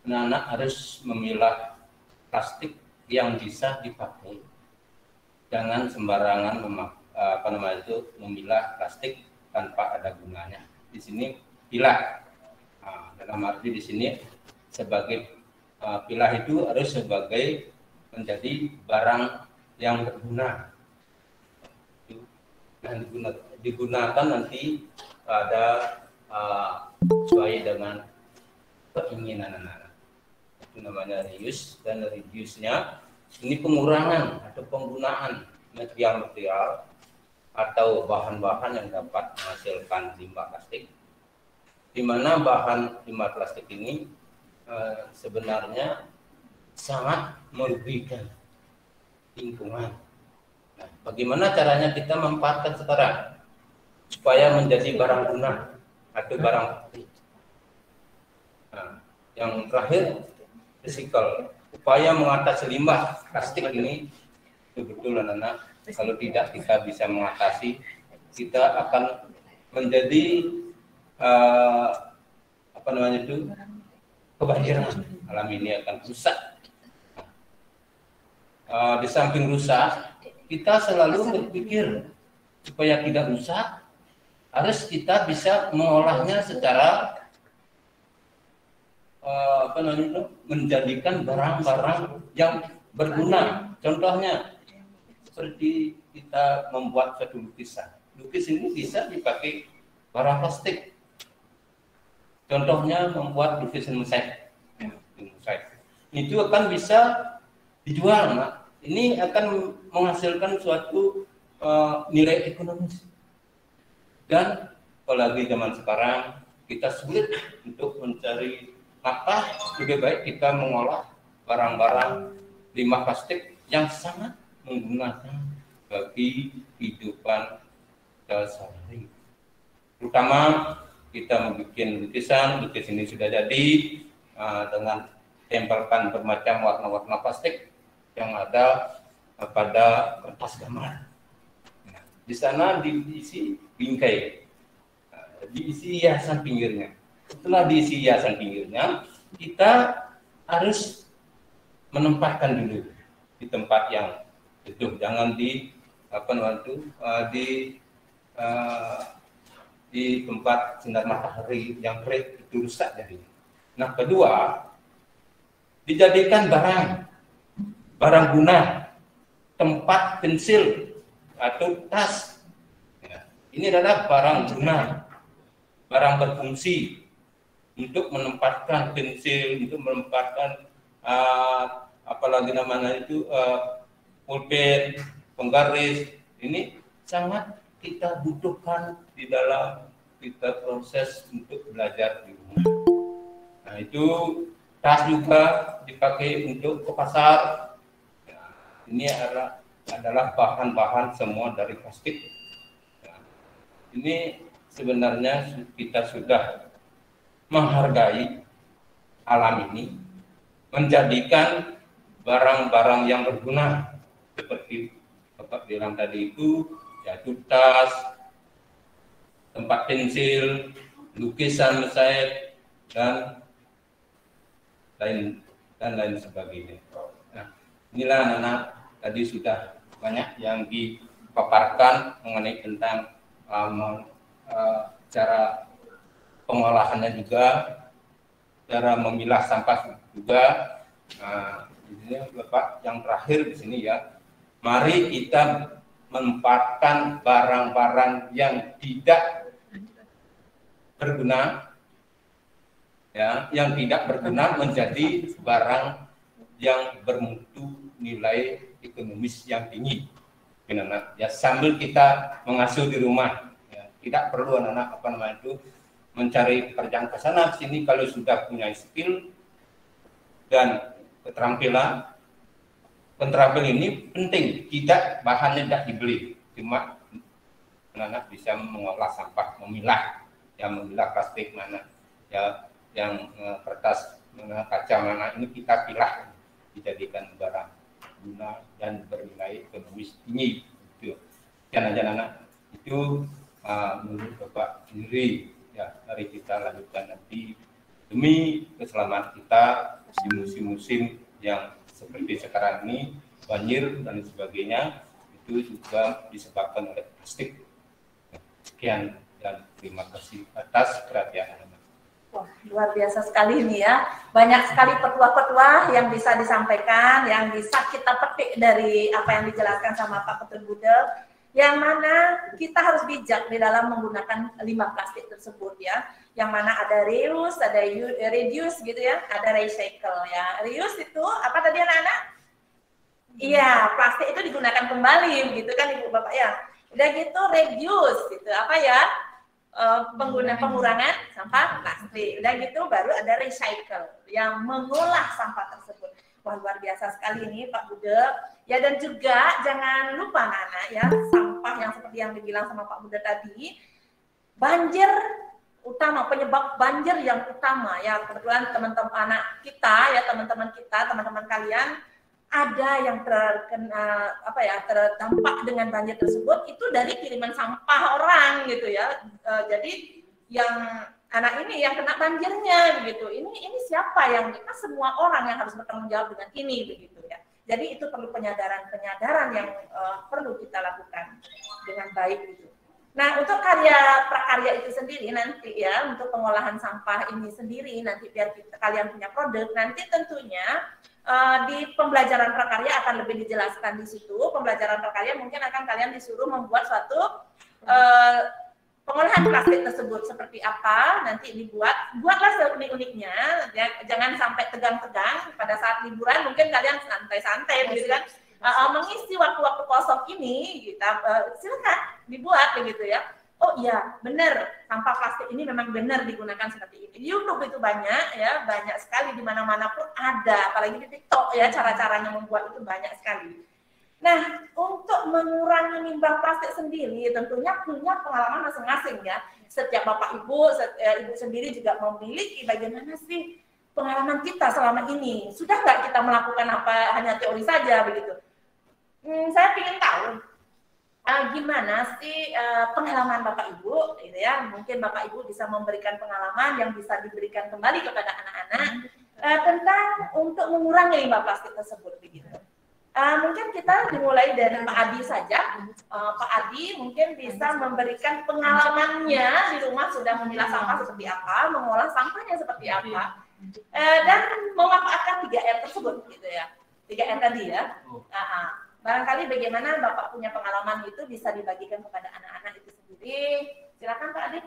anak-anak harus memilah plastik yang bisa dipakai. Jangan sembarangan memilah plastik tanpa ada gunanya. Di sini pilah. Dalam arti di sini sebagai pilah itu harus sebagai menjadi barang yang berguna dan digunakan nanti pada sesuai dengan keinginan anak-anak. Itu namanya reuse, dan reduce-nya ini pengurangan atau penggunaan material atau bahan-bahan yang dapat menghasilkan limbah plastik, di mana bahan limbah plastik ini sebenarnya sangat merugikan lingkungan. Nah, bagaimana caranya kita memanfaatkan sekarang supaya menjadi barang guna atau barang plastik? Nah, yang terakhir, recycle. Upaya mengatasi limbah plastik ini betul-betul anak-anak. Kalau tidak kita bisa mengatasi, kita akan menjadi kebanjiran. Alam ini akan rusak. Di samping rusak, kita selalu berpikir supaya tidak rusak, harus kita bisa mengolahnya secara menjadikan barang-barang yang berguna. Contohnya seperti kita membuat suatu lukisan. Lukis ini bisa dipakai barang plastik. Contohnya membuat lukisan mosaik. Itu akan bisa dijual, Mak. Ini akan menghasilkan suatu nilai ekonomis. Dan apalagi zaman sekarang kita sulit untuk mencari nafkah, lebih baik kita mengolah barang-barang limbah plastik yang sangat menggunakan bagi kehidupan sehari-hari. Terutama kita membuat lukisan ini sudah jadi dengan tempelkan bermacam warna-warna plastik yang ada pada kertas gambar. Nah, di sana diisi bingkai, diisi hiasan pinggirnya. Setelah diisi hiasan pinggirnya, kita harus menempatkan dulu di tempat yang itu, jangan di di tempat sinar matahari yang terik, itu rusak jadinya. Nah, kedua, dijadikan barang guna, tempat pensil atau tas. Ya, ini adalah barang guna, barang berfungsi untuk menempatkan pensil, untuk menempatkan pulpen, penggaris. Ini sangat kita butuhkan di dalam kita proses untuk belajar di rumah. Nah, itu tas juga dipakai untuk ke pasar. Nah, ini adalah bahan-bahan semua dari plastik. Nah, ini sebenarnya kita sudah menghargai alam ini, menjadikan barang-barang yang berguna seperti Bapak bilang tadi itu, yaitu tas, tempat pensil, lukisan mosaik, dan lain sebagainya. Nah, inilah anak-anak tadi sudah banyak yang dipaparkan mengenai tentang cara pengolahannya juga, cara memilah sampah juga. Nah, ini Bapak yang terakhir di sini ya. Mari kita menempatkan barang-barang yang tidak berguna, ya, yang tidak berguna menjadi barang yang bermutu nilai ekonomis yang tinggi. anak ya sambil kita mengasuh di rumah ya, tidak perlu anak-anak mencari pekerjaan ke sana sini kalau sudah punya skill dan keterampilan ini penting, tidak bahannya tidak dibeli, cuma anak-anak bisa mengolah sampah, memilah plastik mana ya, yang kertas mana, kaca mana, ini kita pilah dijadikan barang guna dan bernilai ekonomis tinggi. Itu dan anak-anak itu menurut Bapak sendiri ya, mari kita lanjutkan nanti demi keselamatan kita di musim-musim yang seperti sekarang ini, banjir dan sebagainya, itu juga disebabkan oleh plastik. Sekian dan terima kasih atas perhatian Anda. Wah, luar biasa sekali ini ya. Banyak sekali petua-petua yang bisa disampaikan, yang bisa kita petik dari apa yang dijelaskan sama Pak Ketut Budel, yang mana kita harus bijak di dalam menggunakan limbah plastik tersebut ya. Yang mana ada reuse, ada reduce gitu ya, ada recycle ya. Reuse itu apa tadi anak-anak? Iya, plastik itu digunakan kembali gitu kan Ibu Bapak ya. Udah gitu reduce gitu, apa ya? Pengurangan sampah plastik. Udah gitu baru ada recycle yang mengolah sampah tersebut. Wah, luar biasa sekali ini Pak Budel. Ya, dan juga jangan lupa anak-anak ya, sampah yang seperti yang dibilang sama Pak Budel tadi, banjir utama, penyebab banjir yang utama ya, kebetulan teman-teman anak kita ya, teman-teman kita, teman-teman kalian ada yang terkena terdampak dengan banjir tersebut itu dari kiriman sampah orang gitu ya. Jadi yang anak ini yang kena banjirnya begitu. Ini siapa yang kita semua orang yang harus bertanggung jawab dengan ini begitu ya. Jadi itu perlu penyadaran yang perlu kita lakukan dengan baik gitu. Nah, untuk prakarya itu sendiri nanti ya, untuk pengolahan sampah ini sendiri nanti biar kalian punya produk, nanti tentunya di pembelajaran prakarya akan lebih dijelaskan di situ. Pembelajaran prakarya mungkin akan kalian disuruh membuat suatu pengolahan plastik tersebut seperti apa, nanti buatlah seunik-uniknya, ya, jangan sampai tegang-tegang pada saat liburan, mungkin kalian santai-santai gitu kan. Mengisi waktu-waktu kosong ini kita silakan dibuat begitu ya. Oh iya, benar, sampah plastik ini memang benar digunakan seperti ini. Di YouTube itu banyak ya, banyak sekali di mana-mana pun ada, apalagi di TikTok ya, cara-caranya membuat itu banyak sekali. Nah, untuk mengurangi limbah plastik sendiri tentunya punya pengalaman masing-masing ya. Setiap Bapak Ibu, Ibu sendiri juga memiliki bagaimana sih pengalaman kita selama ini. Sudah nggak kita melakukan apa hanya teori saja begitu? Saya ingin tahu gimana sih pengalaman Bapak Ibu, gitu ya. Mungkin Bapak Ibu bisa memberikan pengalaman yang bisa diberikan kembali kepada anak-anak tentang untuk mengurangi limbah plastik tersebut, begitu. Mungkin kita dimulai dari Pak Adi saja. Pak Adi mungkin bisa memberikan pengalamannya di rumah sudah memilah sampah seperti apa, mengolah sampahnya seperti apa, dan memanfaatkan 3R tersebut, gitu ya. 3R tadi ya. Barangkali bagaimana Bapak punya pengalaman itu bisa dibagikan kepada anak-anak itu sendiri. Silakan Pak Adi.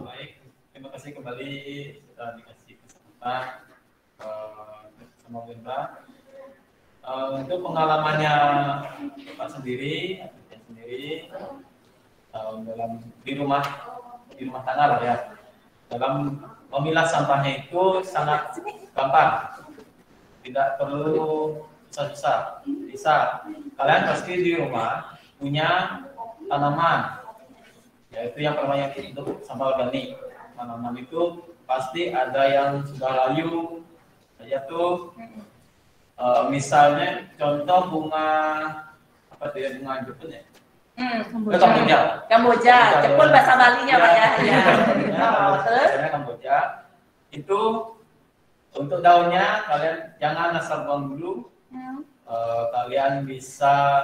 Baik, terima kasih kembali sudah dikasih kesempatan sama Bunda. Untuk pengalamannya Bapak sendiri dalam di rumah tangga lah ya. Dalam memilah sampahnya itu sangat gampang, tidak perlu susah-susah. Bisa kalian pasti di rumah punya tanaman, yaitu yang pertama untuk sampah organik. Tanaman itu pasti ada yang sudah layu, yaitu misalnya contoh bunga apa tuh ya, bunga jepun ya? Kamboja, jepun bahasa Balinya Pak ya. Misalnya Kamboja itu untuk daunnya kalian jangan asal buang dulu. Kalian bisa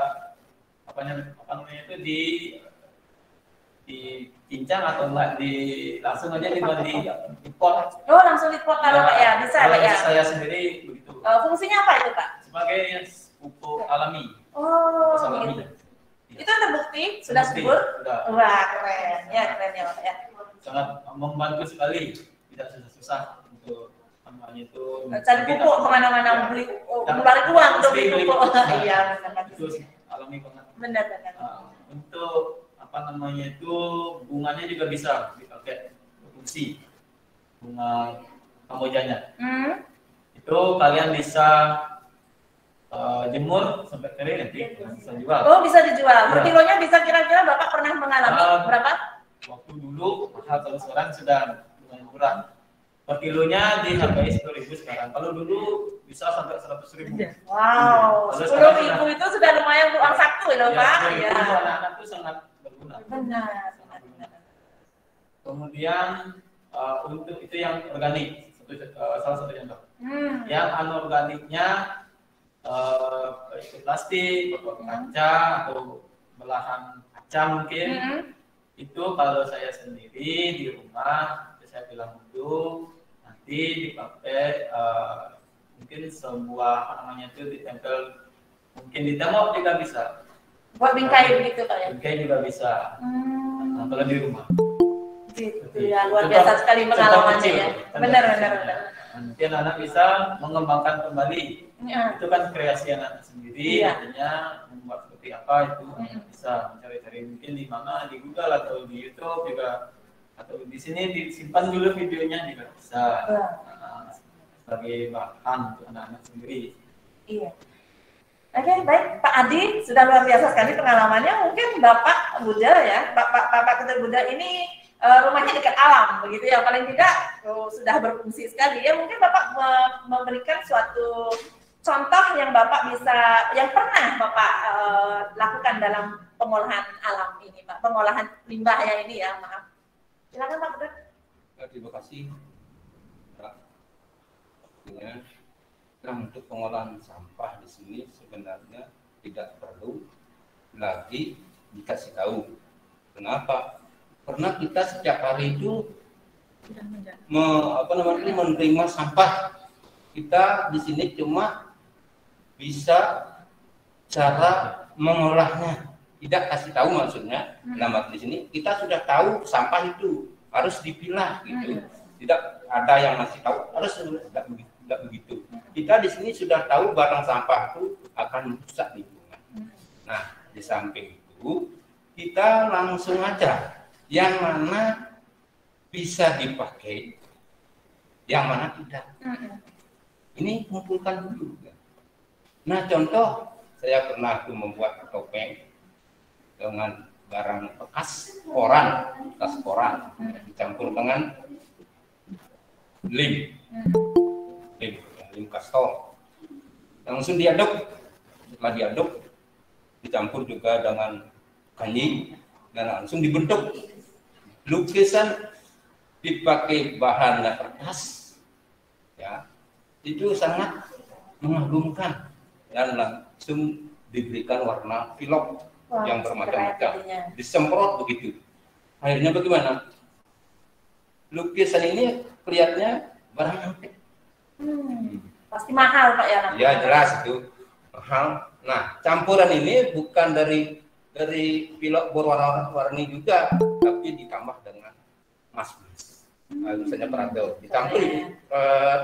apa namanya itu dicincang atau enggak langsung aja di pot. Oh, langsung di pot kalau Pak ya, bisa Pak ya. Saya sendiri begitu. Fungsinya apa itu Pak? Sebagai pupuk alami. Oh, alami. Gitu. Itu terbukti sudah subur. Wah, keren ya Pak ya. Sangat membantu sekali, tidak susah-susah untuk namanya itu cari pupuk kemana-mana beli ngeluarin uang untuk beli pupuk. Iya, itu alami banget. Benar-benar. Untuk apa namanya itu bunganya juga bisa dipakai fungsi bunga kambojanya. Itu kalian bisa jemur sampai kering nanti bisa jual. Oh, bisa dijual. Per Ya. kilonya bisa kira-kira Bapak pernah mengalami berapa? Waktu dulu mahal, kalau sekarang sudah lumayan murah. Per kilonya dihargai 10.000 sekarang. Kalau dulu bisa sampai 100.000. Wow, Kalau 10.000 itu sudah lumayan uang saku loh, Pak. Ya, Ya. anak-anak itu sangat berguna. Benar. Kemudian untuk itu yang organik, salah satu contoh. Yang anorganiknya itu plastik, botol kaca atau belahan kaca mungkin. Itu kalau saya sendiri di rumah, saya bilang dulu nanti dipakai mungkin sebuah apa namanya itu ditempel, mungkin di tembok juga bisa. Buat bingkai begitu Pak ya? Bingkai juga bisa. Nah, kalau di rumah. Gitu ya, luar biasa sekali pengalamannya ya. Benar. Mungkin anak bisa mengembangkan kembali. Ya. Itu kan kreasi anak sendiri, Iya. artinya membuat seperti apa itu bisa mencari-cari mungkin di mana, di Google atau di YouTube juga, atau di sini disimpan dulu videonya juga bisa. Sebagai bahan untuk anak-anak sendiri. Iya. Oke, baik Pak Adi, sudah luar biasa sekali pengalamannya. Mungkin Bapak Buddha ya, Bapak Ketua Buddha ini rumahnya dekat alam, begitu ya. Paling tidak sudah berfungsi sekali ya. Mungkin Bapak memberikan suatu contoh yang Bapak bisa, yang pernah Bapak lakukan dalam pengolahan alam ini, Pak. Pengolahan limbah ya ini ya, maaf. Silakan Pak Buddha. Terima kasih. Nah, untuk pengolahan sampah di sini sebenarnya tidak perlu lagi dikasih tahu. Kenapa? Karena kita setiap hari itu menerima sampah. Kita di sini cuma bisa cara mengolahnya, tidak kasih tahu maksudnya. Nah, di sini kita sudah tahu sampah itu harus dipilah gitu. Tidak ada yang masih tahu harus tidak begitu. Kita di sini sudah tahu barang sampah itu akan merusak lingkungan. Nah, di samping itu kita langsung aja yang mana bisa dipakai, yang mana tidak. Ini kumpulkan dulu. Nah, contoh saya pernah membuat topeng dengan barang bekas koran, dicampur dengan lim kastol, langsung diaduk. Setelah diaduk, dicampur juga dengan kanyi dan langsung dibentuk. Lukisan dipakai bahannya kertas, ya itu sangat mengagumkan dan langsung diberikan warna pilok yang bermacam-macam, disemprot begitu. Akhirnya bagaimana? Lukisan ini kelihatannya barang antik. Pasti mahal Pak ya? Ya jelas itu mahal. Nah, campuran ini bukan dari pilok berwarna-warni juga, tapi ditambah dengan emas. Misalnya perado, dicampur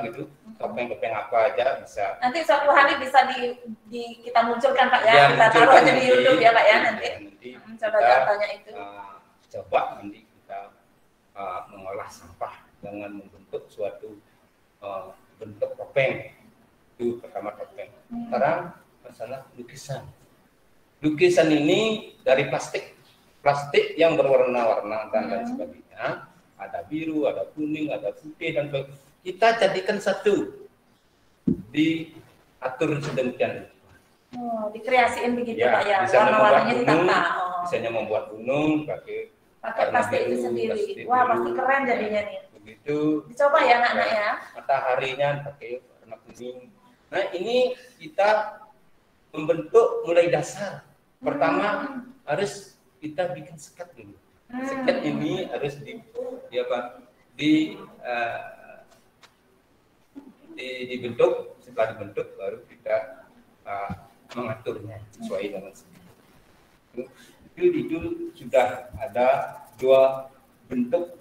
gitu, topeng-topeng apa aja bisa. Nanti suatu hari bisa kita munculkan Pak ya, kita taruh aja di YouTube ya Pak ya nanti. Coba contohnya itu. Coba nanti kita mengolah sampah dengan membentuk suatu bentuk topeng. Itu pertama topeng. Sekarang masalah lukisan. Lukisan ini dari plastik yang berwarna-warna dan lain sebagainya. Ada biru, ada kuning, ada putih dan sebagainya. Kita jadikan satu, diatur sedemikian. Dikreasiin begitu ya, Pak ya. Warna-warnanya ditata. Misalnya membuat gunung pakai plastik itu sendiri. Wah, pasti keren jadinya nih. Begitu. Dicoba ya anak-anak ya. Mataharinya pakai warna kuning. Nah, ini kita membentuk mulai dasar. Pertama harus kita bikin sekat dulu. Sekat ini harus dibentuk. Setelah dibentuk baru kita mengaturnya sesuai dengan sekat. Itu sudah ada dua bentuk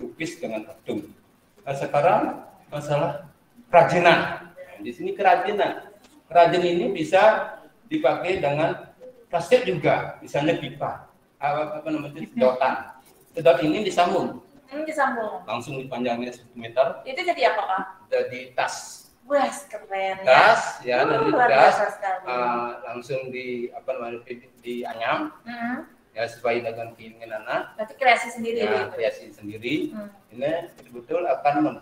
lukis dengan patung. Nah, sekarang masalah kerajinan. Di sini kerajinan ini bisa dipakai dengan plastik juga, misalnya pipa, apa namanya itu, sedotan. Sedot ini disambung, Disambung. langsung dipanjangnya 1 meter, Itu jadi apa, Pak? jadi tas. Wah, keren ya. Tas, ya, nanti Luar tas, biasa sekali. langsung dianyam, ya sesuai dengan keinginan anak. Berarti kreasi sendiri Ya, gitu. kreasi sendiri. Ini betul-betul akan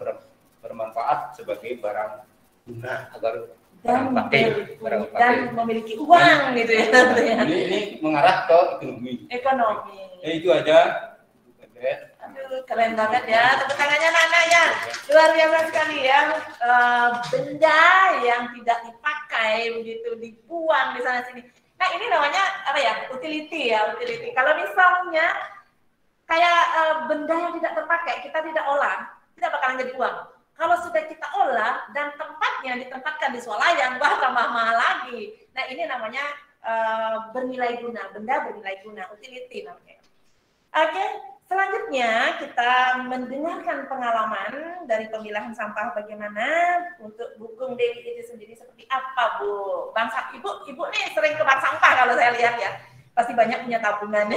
bermanfaat sebagai barang guna agar barang pakai, barang pakai. Dan memiliki uang gitu ya tentunya. Ini mengarah ke ekonomi. Ekonomi. Ya, itu aja. Aduh, keren banget ya. Tepuk tangannya anak-anak ya. Luar biasa sekali ya. Benda yang tidak dipakai begitu dibuang di sana sini. Nah, ini namanya apa ya? Utility ya, utility. Kalau misalnya kayak benda yang tidak terpakai, kita tidak olah, tidak bakalan jadi uang. Kalau sudah kita olah dan tempatnya ditempatkan di swalayan, wah tambah mahal lagi. Nah, ini namanya bernilai guna, benda bernilai guna, utility namanya. Oke, selanjutnya kita mendengarkan pengalaman dari pemilahan sampah bagaimana untuk Bukung Dewi itu sendiri seperti apa, Bu? Ibu nih sering ke bank sampah kalau saya lihat ya. Pasti banyak punya tabungan.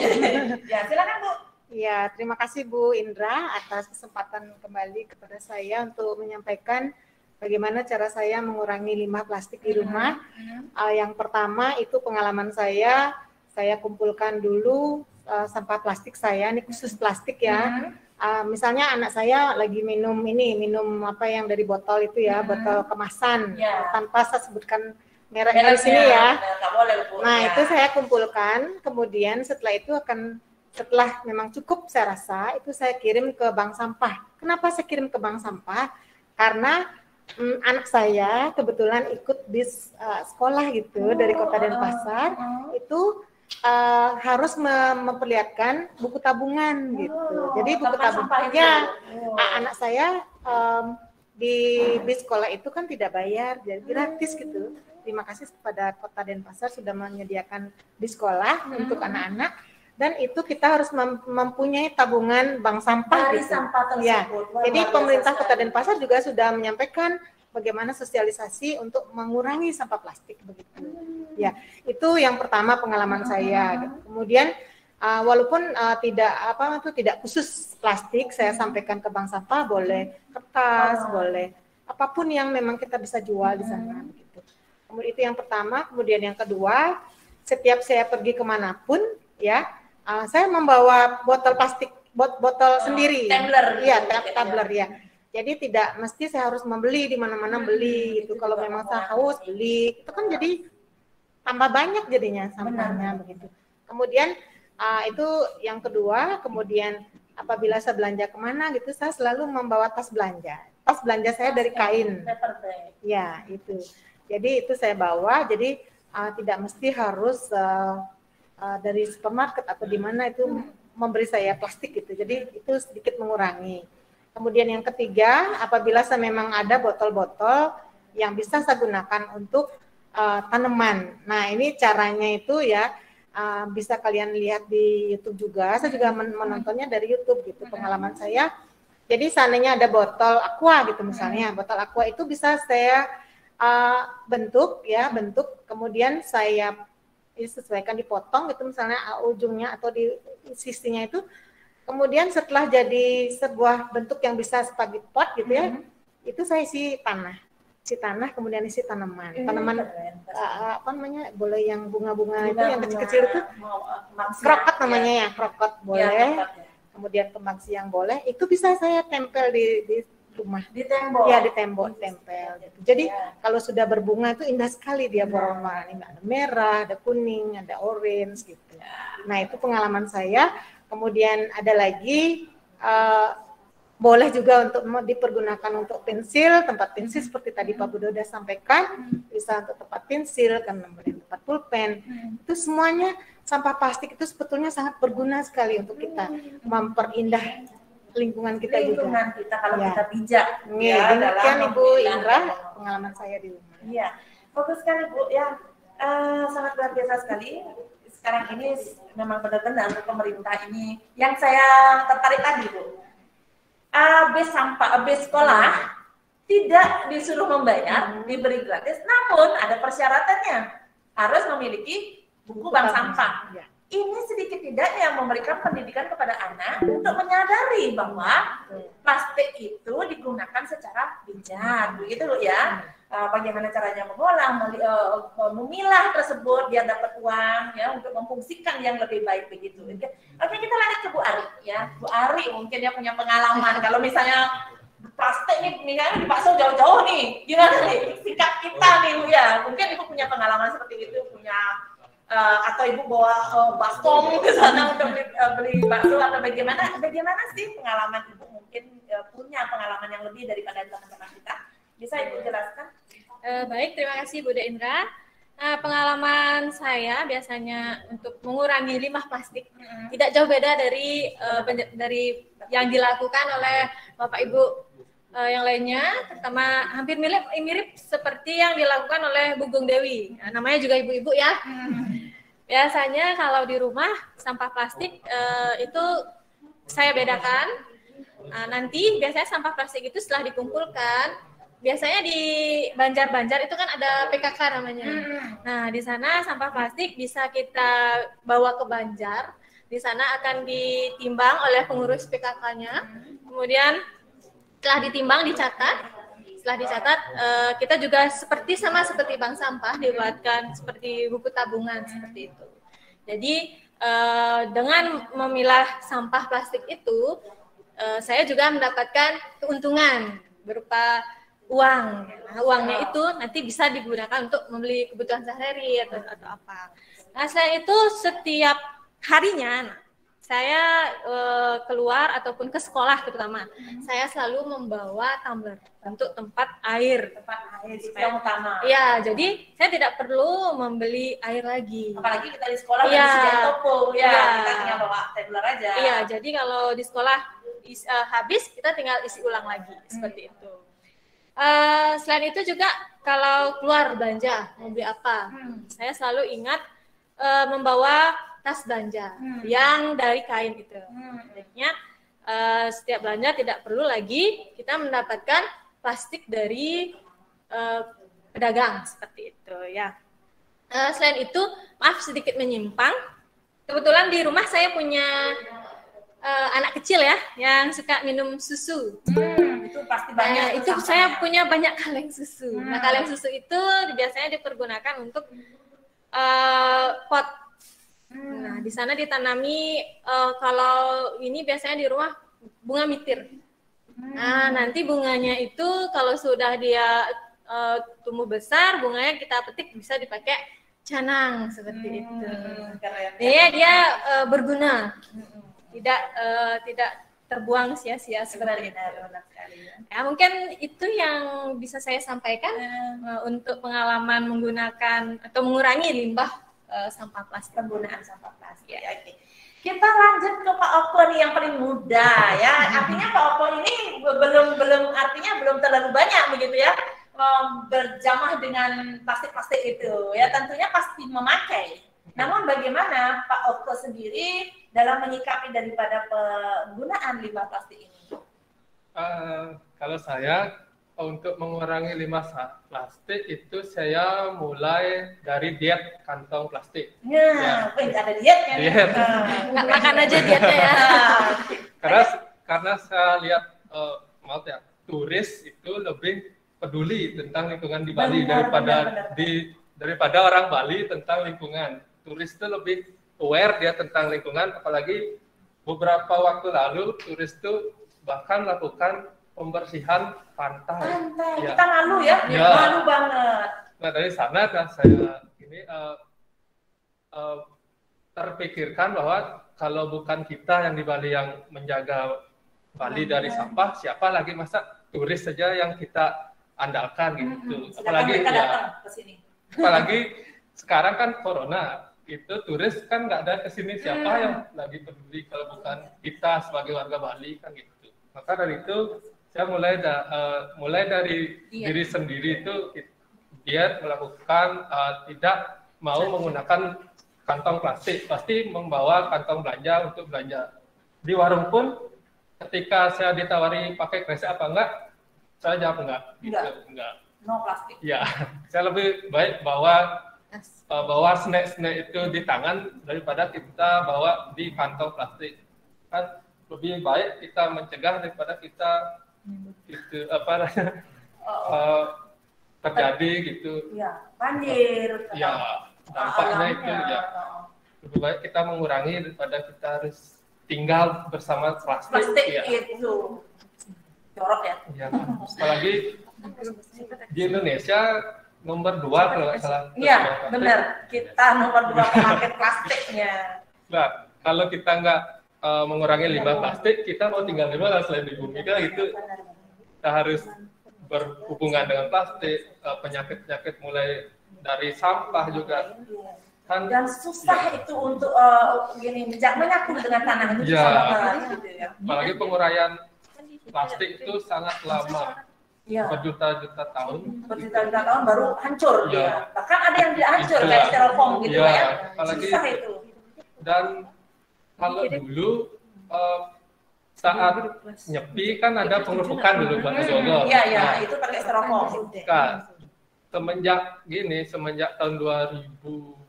Ya, silakan, Bu. Ya, terima kasih Bu Indra atas kesempatan kembali kepada saya untuk menyampaikan bagaimana cara saya mengurangi limbah plastik di rumah. Yang pertama itu pengalaman saya kumpulkan dulu sampah plastik saya, ini khusus plastik ya. Misalnya anak saya lagi minum apa yang dari botol itu ya, botol kemasan, tanpa saya sebutkan mereknya di sini ya. Nah, itu saya kumpulkan, kemudian setelah itu setelah memang cukup saya rasa, itu saya kirim ke bank sampah. Kenapa saya kirim ke bank sampah? Karena anak saya kebetulan ikut bis sekolah gitu dari Kota Denpasar, itu harus memperlihatkan buku tabungan gitu. Jadi buku tabungannya anak saya di bis sekolah itu kan tidak bayar, jadi gratis gitu. Terima kasih kepada Kota Denpasar sudah menyediakan di sekolah untuk anak-anak, dan itu kita harus mempunyai tabungan bank sampah dari gitu. sampah tersebut. Ya. Jadi pemerintah Kota Denpasar juga sudah menyampaikan bagaimana sosialisasi untuk mengurangi sampah plastik begitu. Ya, itu yang pertama pengalaman saya. Gitu. Kemudian walaupun tidak khusus plastik, saya sampaikan ke bank sampah, boleh kertas, boleh apapun yang memang kita bisa jual di sana begitu. Kemudian itu yang pertama. Kemudian yang kedua, setiap saya pergi kemanapun ya, saya membawa botol plastik, botol sendiri. Tumbler. Iya, tumbler ya. Jadi tidak mesti saya harus membeli di mana-mana beli gitu. Kalau memang saya haus beli, itu kan jadi tambah banyak jadinya sampahnya begitu. Kemudian itu yang kedua. Kemudian apabila saya belanja kemana gitu, saya selalu membawa tas belanja. Tas belanja saya dari kain. Ya itu. Jadi itu saya bawa. Jadi tidak mesti harus dari supermarket atau di mana itu memberi saya plastik gitu. Jadi itu sedikit mengurangi. Kemudian yang ketiga, apabila saya memang ada botol-botol yang bisa saya gunakan untuk tanaman. Nah, ini caranya itu ya bisa kalian lihat di YouTube juga. Saya juga menontonnya dari YouTube gitu, pengalaman saya. Jadi seandainya ada botol aqua gitu misalnya, botol aqua itu bisa saya bentuk, kemudian saya sesuaikan dipotong gitu misalnya ujungnya atau di sisinya itu. Kemudian setelah jadi sebuah bentuk yang bisa sebagai pot gitu ya, itu saya isi tanah, kemudian isi tanaman, boleh yang bunga-bunga itu yang kecil-kecil itu, krokot namanya ya, krokot boleh, kemudian kembang siang boleh, itu bisa saya tempel di rumah, di tembok, ya di tembok tempel. Gitu. Jadi kalau sudah berbunga itu indah sekali dia warna, ada merah, ada kuning, ada orange gitu. Nah itu pengalaman saya. Kemudian ada lagi boleh juga untuk dipergunakan untuk pensil, tempat pensil seperti tadi Pak Budoda sampaikan, bisa untuk tempat pensil, kan tempat pulpen. Itu semuanya sampah plastik itu sebetulnya sangat berguna sekali untuk kita memperindah lingkungan kita juga. Kita kalau kita bijak. Ya, demikian Ibu Indra pengalaman saya di rumah. Iya, fokus sekali Bu ya, sangat luar biasa sekali. Sekarang ini memang benar-benar pemerintah ini yang saya tertarik tadi Bu. Bis sekolah tidak disuruh membayar, diberi gratis, namun ada persyaratannya, harus memiliki buku bank sampah. Ya. Ini sedikit tidaknya memberikan pendidikan kepada anak untuk menyadari bahwa plastik itu digunakan secara bijak, begitu loh ya. Bagaimana caranya mengolah, memilah tersebut biar dapat uang ya untuk memfungsikan yang lebih baik begitu. Oke, kita lanjut ke Bu Ari ya. Bu Ari mungkin dia punya pengalaman kalau misalnya plastik nih misalnya dipasang jauh-jauh nih, gimana nih sikap kita nih Bu ya? Mungkin Ibu punya pengalaman seperti itu, punya atau Ibu bawa baskom ke sana untuk beli bakso atau bagaimana? Bagaimana sih pengalaman Ibu? Mungkin punya pengalaman yang lebih daripada teman-teman kita. Bisa Ibu jelaskan? Baik, terima kasih Bu Indra. Pengalaman saya biasanya untuk mengurangi limbah plastik tidak jauh beda dari yang dilakukan oleh Bapak Ibu yang lainnya, terutama hampir mirip seperti yang dilakukan oleh Bu Gung Dewi. Namanya juga ibu-ibu ya. Biasanya kalau di rumah sampah plastik itu saya bedakan. Nanti biasanya sampah plastik itu setelah dikumpulkan, biasanya di Banjar-Banjar itu kan ada PKK namanya. Nah, di sana sampah plastik bisa kita bawa ke Banjar. Di sana akan ditimbang oleh pengurus PKK-nya. Kemudian setelah ditimbang dicatat. Setelah dicatat, kita juga sama seperti bank sampah dibuatkan seperti buku tabungan seperti itu. Jadi dengan memilah sampah plastik itu, saya juga mendapatkan keuntungan berupa uang. Nah, uangnya itu nanti bisa digunakan untuk membeli kebutuhan sehari-hari atau apa. Nah, selain itu setiap harinya saya keluar ataupun ke sekolah terutama, saya selalu membawa tumbler untuk tempat air. Yang utama. Ya, jadi saya tidak perlu membeli air lagi. Apalagi kita di sekolah ya. Disediakan toko, kita tinggal bawa tumbler aja. Iya, jadi kalau di sekolah habis kita tinggal isi ulang lagi seperti itu. Selain itu juga kalau keluar belanja mau beli apa, saya selalu ingat membawa tas belanja yang dari kain itu. Jadinya setiap belanja tidak perlu lagi kita mendapatkan plastik dari pedagang seperti itu ya. Selain itu, maaf sedikit menyimpang. Kebetulan di rumah saya punya anak kecil ya yang suka minum susu. Itu pasti banyak. Itu saya punya banyak kaleng susu. Nah, kaleng susu itu biasanya dipergunakan untuk pot. Nah, di sana ditanami kalau ini biasanya di rumah bunga mitir. Nah, nanti bunganya itu kalau sudah dia tumbuh besar, bunganya kita petik bisa dipakai canang seperti itu. Dia berguna. Tidak terbuang sia-sia seperti itu. Ya, mungkin itu yang bisa saya sampaikan untuk pengalaman menggunakan atau mengurangi limbah sampah plastik. Penggunaan sampah plastik. Ya, oke. Kita lanjut ke Pak Opo nih yang paling muda ya. Artinya Pak Opo ini belum terlalu banyak begitu ya berjamah dengan plastik-plastik itu ya. Tentunya pasti memakai. Namun bagaimana Pak Opo sendiri dalam menyikapi daripada penggunaan limbah plastik ini? Kalau saya untuk mengurangi limbah plastik itu saya mulai dari diet kantong plastik. Ya. Ada dietnya. Diet. Nggak makan aja dietnya ya. Karena saya lihat turis itu lebih peduli tentang lingkungan di Bali daripada orang Bali tentang lingkungan. Turis itu lebih aware dia tentang lingkungan, apalagi beberapa waktu lalu turis itu bahkan melakukan pembersihan pantai. Ya. Kita malu ya, malu banget. Nah, dari sana saya ini terpikirkan bahwa kalau bukan kita yang di Bali yang menjaga Bali dari sampah, siapa lagi masa turis saja yang kita andalkan gitu. Apalagi sekarang kan corona, itu turis kan nggak ada kesini, siapa yang lagi peduli kalau bukan kita sebagai warga Bali kan gitu. Maka dari itu saya mulai dari diri sendiri itu dia melakukan tidak mau menggunakan kantong plastik, pasti membawa kantong belanja untuk belanja. Di warung pun ketika saya ditawari pakai kresek apa enggak, saya jawab enggak. Gitu. Enggak. No plastik. Ya, saya lebih baik bawa bawa snack itu di tangan daripada kita bawa di kantong plastik. Kan lebih baik kita mencegah daripada kita gitu terjadi gitu. Ya, banjir. Ya, dampaknya itu ya. Lebih baik kita mengurangi daripada kita harus tinggal bersama plastik ya. Itu jorok ya. Ya, apalagi di Indonesia nomor 2 kalau nggak salah. Iya, benar. Kita nomor 2 pemakai plastiknya. Nah, kalau kita nggak mengurangi limbah plastik, kita mau tinggal di mana selain di bumi kan itu kita harus berhubungan dengan plastik, penyakit-penyakit mulai dari sampah juga. Kan, dan susah itu untuk menyatu dengan tanah itu ya, susah banget gitu ya. Apalagi penguraian plastik itu sangat lama. Ya. Berjuta-juta tahun. Berjuta-juta tahun baru hancur ya. Ya. Bahkan ada yang tidak hancur kayak styrofoam gitu ya. ya. Apalagi, susah itu. Dan kalau dulu saat nyepi kan ada pengerupukan dulu batu jogol. Iya, iya, itu pakai styrofoam. Kan, semenjak tahun 2016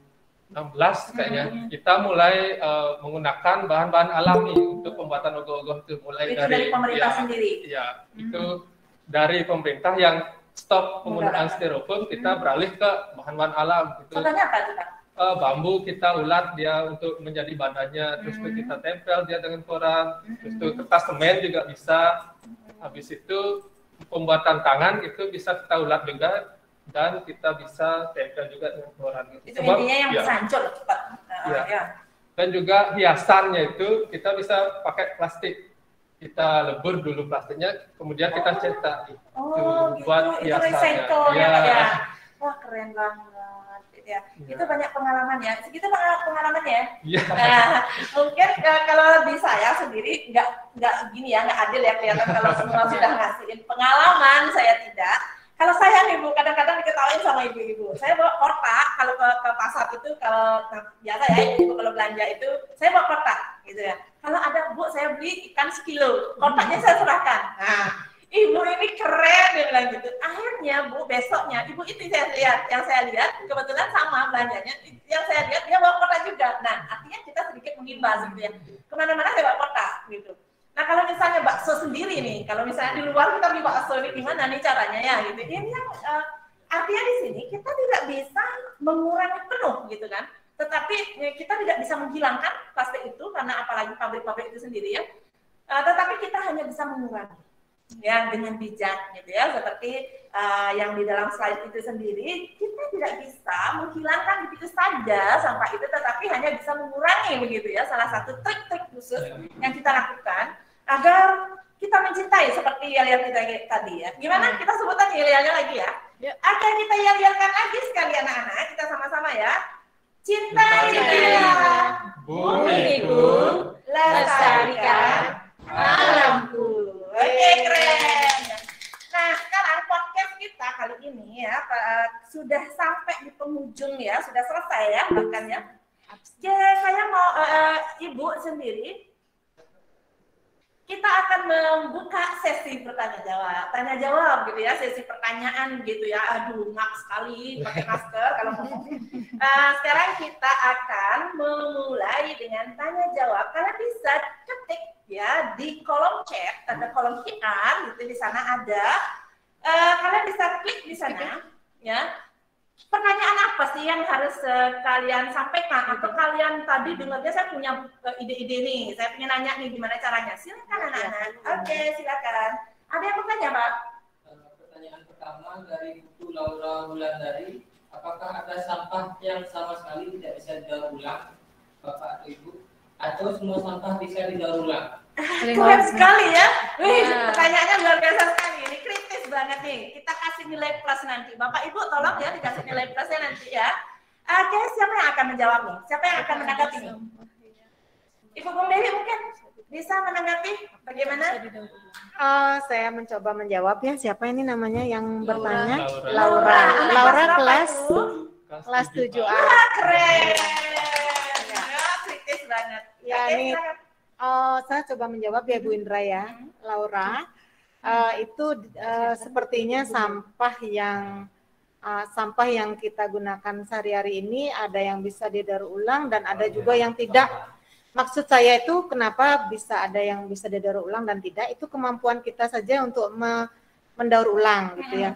kayaknya kita mulai menggunakan bahan-bahan alami untuk pembuatan ogoh-ogoh itu mulai itu dari pemerintah sendiri. Ya, itu dari pemerintah yang stop penggunaan styrofoam, kita beralih ke bahan-bahan alam. Gitu. Contohnya apa itu, Pak? Bambu kita ulat dia untuk menjadi badannya, terus itu kita tempel dia dengan koran, terus itu kertas semen juga bisa. Habis itu pembuatan tangan itu bisa kita ulat juga dan kita bisa tempel juga dengan koran. Itu intinya yang bisa hancur cepat. Ya. Dan juga hiasannya itu kita bisa pakai plastik. Kita lebur dulu plastiknya, kemudian kita cetak gitu. buat hiasannya. Ya. Wah, keren banget. Ya. Itu banyak pengalaman ya. Segitu pengalaman ya. Ya. Nah, mungkin kalau di saya sendiri nggak gini ya, nggak adil ya kelihatan kalau semua sudah ngasihin pengalaman, saya tidak. Kalau saya nih Bu, kadang-kadang diketawain sama ibu-ibu. Saya bawa kotak kalau ke pasar itu, kalau biasa ya ibu kalau belanja itu saya bawa kotak gitu ya. Kalau ada Bu, saya beli ikan sekilo, kotaknya saya serahkan. Nah, ibu ini keren dia bilang gitu. Akhirnya Bu, besoknya ibu itu yang saya lihat kebetulan sama belanjanya. Yang saya lihat dia bawa kotak juga. Nah, artinya kita sedikit mengimbas gitu ya. Kemana-mana saya bawa kotak gitu. Nah, kalau misalnya bakso sendiri nih, kalau misalnya di luar kita beli bakso ini gimana nih caranya ya gitu. Ini yang artinya di sini kita tidak bisa mengurangi penuh gitu kan. Tetapi kita tidak bisa menghilangkan plastik itu karena apalagi pabrik-pabrik itu sendiri ya. Tetapi kita hanya bisa mengurangi ya dengan bijak gitu ya, seperti yang di dalam slide itu sendiri. Kita tidak bisa menghilangkan begitu saja sampah itu, tetapi hanya bisa mengurangi begitu ya. Salah satu trik-trik khusus yang kita lakukan agar kita mencintai seperti yel-yel kita tadi ya. Gimana kita sebutan yel-yelnya lagi ya? Agar kita yel-yelkan lagi sekali anak-anak, kita sama-sama ya. Cintailah bumiku, lestarikan alamku. Oke, keren. Nah, sekarang podcast kita kali ini ya sudah sampai di penghujung ya, sudah selesai ya bahkan ya. Saya mau Ibu sendiri, kita akan membuka sesi tanya jawab gitu ya, sesi pertanyaan gitu ya. Aduh, ngap sekali pakai masker kalau ngomong. Sekarang kita akan memulai dengan tanya jawab. Kalian bisa ketik ya di kolom chat, ada kolom QR gitu, di sana ada. Kalian bisa klik di sana ya. Pertanyaan apa sih yang harus kalian sampaikan? Atau kalian tadi dengarnya saya punya ide-ide nih, saya pengen nanya nih gimana caranya. Silakan anak-anak. Oke, silakan. Ada yang bertanya, Pak? Pertanyaan pertama dari buku Laura Wulandari, apakah ada sampah yang sama sekali tidak bisa didaur ulang, Bapak atau Ibu? Atau semua sampah bisa didaur ulang? Keren sekali ya. Wih, pertanyaannya luar biasa sekali. Ini kritis banget nih. Kita kasih nilai plus nanti. Bapak Ibu tolong ya dikasih nilai plusnya nanti ya. Oke, siapa yang akan menjawab nih? Siapa yang akan menanggapi nih? Ibu Bung Dewi mungkin bisa menanggapi bagaimana? Saya mencoba menjawab ya. Siapa ini namanya yang bertanya? Laura. Laura kelas 7A. Wah, keren. Ya, kritis banget. Ya, oke, ini saya coba menjawab ya Bu Indra ya. Laura, itu sepertinya sampah yang sampah yang kita gunakan sehari-hari ini ada yang bisa didaur ulang dan ada juga yang tidak. Maksud saya itu kenapa bisa ada yang bisa didaur ulang dan tidak, itu kemampuan kita saja untuk mendaur ulang gitu ya.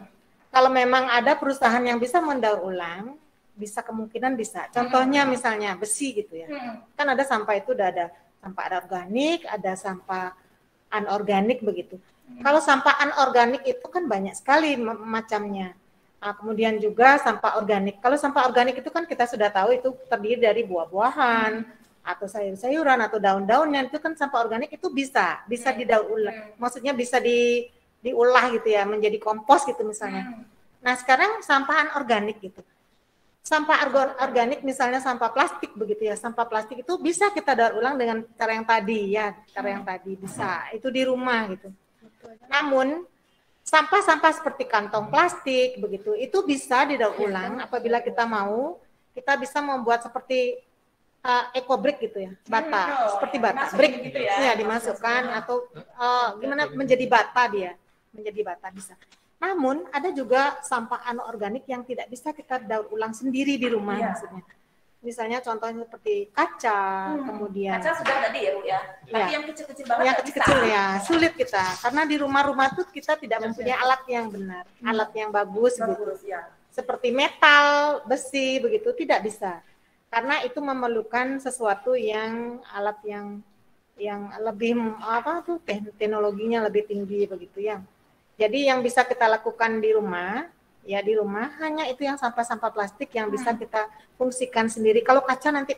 Kalau memang ada perusahaan yang bisa mendaur ulang, bisa kemungkinan bisa. Contohnya misalnya besi gitu ya. Kan ada sampah itu udah ada sampah organik, ada sampah anorganik begitu. Kalau sampah anorganik itu kan banyak sekali macamnya. Kemudian juga sampah organik. Kalau sampah organik itu kan kita sudah tahu itu terdiri dari buah-buahan atau sayur-sayuran atau daun-daunnya, itu kan sampah organik itu bisa didaur ulang. Maksudnya bisa diolah gitu ya, menjadi kompos gitu misalnya. Nah, sekarang sampah anorganik gitu. Sampah organik misalnya sampah plastik begitu ya. Sampah plastik itu bisa kita daur ulang dengan cara yang tadi ya, cara yang tadi bisa. Itu di rumah gitu. Namun sampah-sampah seperti kantong plastik begitu, itu bisa didaur ulang apabila kita mau. Kita bisa membuat seperti eco-brick gitu ya, bata, seperti bata, brick gitu ya, dimasukkan atau gimana menjadi bata dia, menjadi bata bisa. Namun ada juga sampah anorganik yang tidak bisa kita daur ulang sendiri di rumah maksudnya. Misalnya contohnya seperti kaca, kemudian kaca sudah tadi ya Bu ya. Tapi yang kecil-kecil banget yang kecil-kecil ya, sulit kita karena di rumah-rumah tuh kita tidak mempunyai alat yang benar, alat yang bagus gitu. Ya. Seperti metal, besi begitu tidak bisa. Karena itu memerlukan sesuatu yang alat yang lebih teknologinya lebih tinggi begitu ya. Jadi yang bisa kita lakukan di rumah hanya itu yang sampah-sampah plastik yang bisa kita fungsikan sendiri. Kalau kaca nanti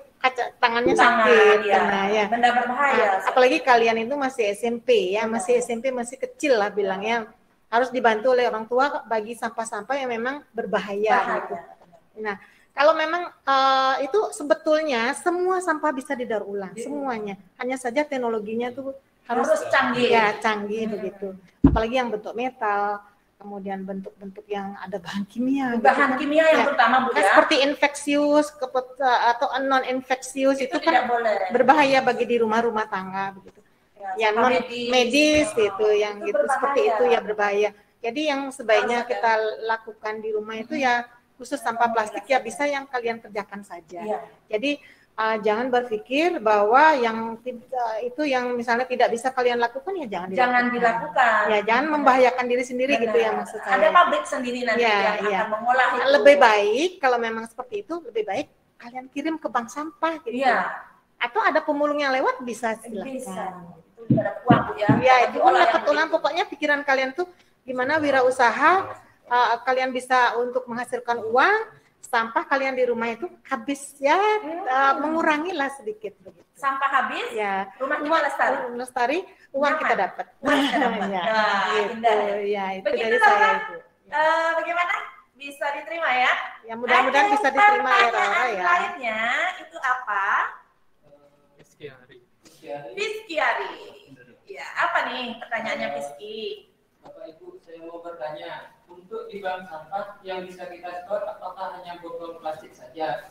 tangannya sakit ya. Benda berbahaya. Apalagi kalian itu masih SMP ya, masih SMP masih kecil lah bilangnya. Harus dibantu oleh orang tua bagi sampah-sampah yang memang berbahaya gitu. Nah, kalau memang itu sebetulnya semua sampah bisa didaur ulang, semuanya. Hanya saja teknologinya tuh harus canggih. Ya, canggih begitu. Apalagi yang bentuk metal, kemudian bentuk-bentuk yang ada bahan kimia. Bahan gitu. kimia yang terutama Bu ya. Seperti infeksius atau non infeksius itu kan boleh. berbahaya bagi di rumah-rumah tangga begitu. Ya non medis itu yang itu gitu berbahaya. Seperti itu ya berbahaya. Jadi yang sebaiknya kita lakukan di rumah itu ya khusus sampah plastik ya bisa yang kalian kerjakan saja. Jadi jangan berpikir bahwa yang itu yang misalnya tidak bisa kalian lakukan ya jangan dilakukan. Ya jangan membahayakan diri sendiri gitu ya maksud saya. Ada pabrik sendiri nanti yang akan mengolah itu. Lebih baik kalau memang seperti itu lebih baik kalian kirim ke bank sampah gitu. Atau ada pemulung yang lewat bisa silakan. Bisa. Itu dapat uang Bu ya. Ya itu pun dapat uang, pokoknya pikiran kalian tuh gimana wirausaha kalian bisa untuk menghasilkan uang, sampah kalian di rumah itu habis ya mengurangilah sedikit begitu. Sampah habis, ya rumah kita lestari, uang kita dapat. Ya, itu begitu dari saya itu. Bagaimana? Bisa diterima ya? Ya mudah-mudahan bisa diterima ya Rara ya. Lainnya itu apa? Fiskiari. Ya, apa nih pertanyaannya Fiski? Bapak Ibu, saya mau bertanya, untuk di bank sampah yang bisa kita store apakah hanya botol plastik saja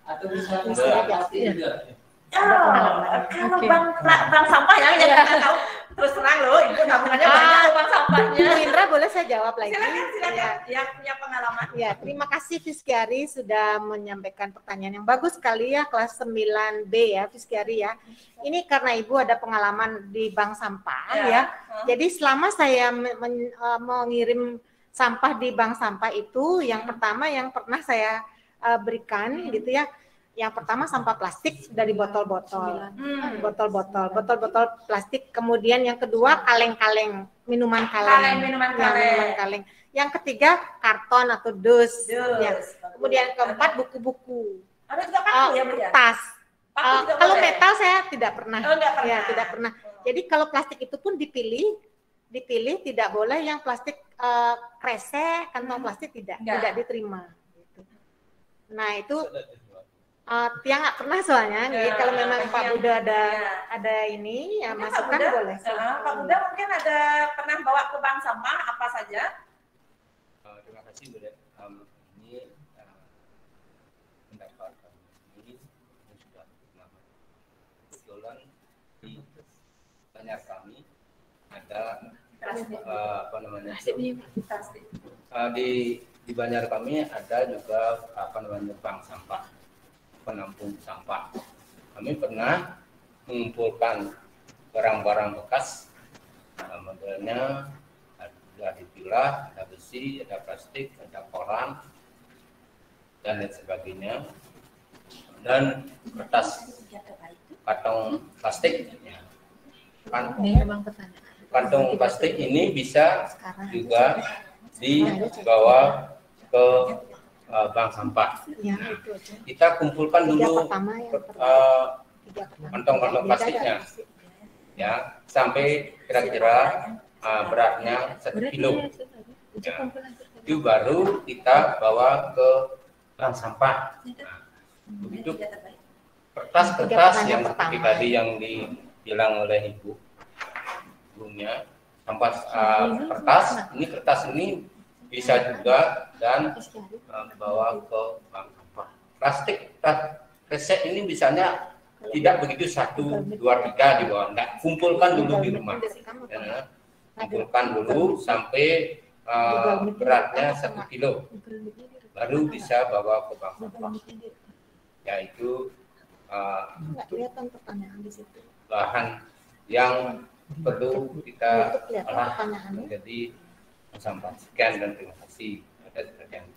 atau bisa plastik juga? Kalau bank sampah ya kita tahu terus terang loh, itu tabungannya banyak bank sampahnya. Bu Indra boleh saya jawab lagi? Silakan. Yang punya pengalaman. Ya, terima kasih Fiskiari sudah menyampaikan pertanyaan yang bagus sekali ya, kelas 9B ya Fiskiari ya. Ini karena Ibu ada pengalaman di bank sampah ya. Jadi selama saya mengirim sampah di bank sampah itu, yang pertama yang pernah saya berikan gitu ya. Yang pertama sampah plastik dari botol-botol, botol-botol plastik. Kemudian yang kedua kaleng-kaleng, minuman kaleng. Yang ketiga karton atau dus. Ya. Kemudian keempat buku-buku. Ada juga paku ya Bu ya? Tas. Kalau boleh. metal saya tidak pernah. Enggak pernah. Ya, tidak pernah. Jadi kalau plastik itu pun dipilih tidak boleh yang plastik kresek, kantong plastik tidak diterima. Gitu. Nah itu Tia nggak pernah soalnya. Jadi kalau memang Pak Buda ada ini ya masukkan boleh. Pak Buda mungkin ada pernah bawa ke bank sampah apa saja? Terima kasih Bu. Ini pendapat ini sudah lama. Kebetulan di banyak kami ada di di Banjar kami ada juga bank sampah, penampung sampah. Kami pernah mengumpulkan barang-barang bekas, modelnya ada dipilah, ada besi, ada plastik, ada koran, dan lain sebagainya, dan kertas kantong plastik. Kantong plastik ini bisa juga dibawa ke bank sampah. Kita kumpulkan dulu kantong-kantong plastiknya, ya, sampai kira-kira beratnya 1 kilo. Ya, itu baru kita bawa ke bank sampah. Nah, begitu kertas-kertas yang seperti tadi yang dibilang oleh ibunya, sampah kertas ini bisa juga dan bawa ke bank sampah. Plastik resek ini misalnya tidak begitu 1, 2, 3 dibawa, enggak, kumpulkan dulu di rumah. Ya, kumpulkan dulu sampai beratnya 1 kilo, baru bisa bawa ke bank sampah. Yaitu bahan yang perlu kita olah menjadi sampah. Sekian dan terima kasih atas perhatian.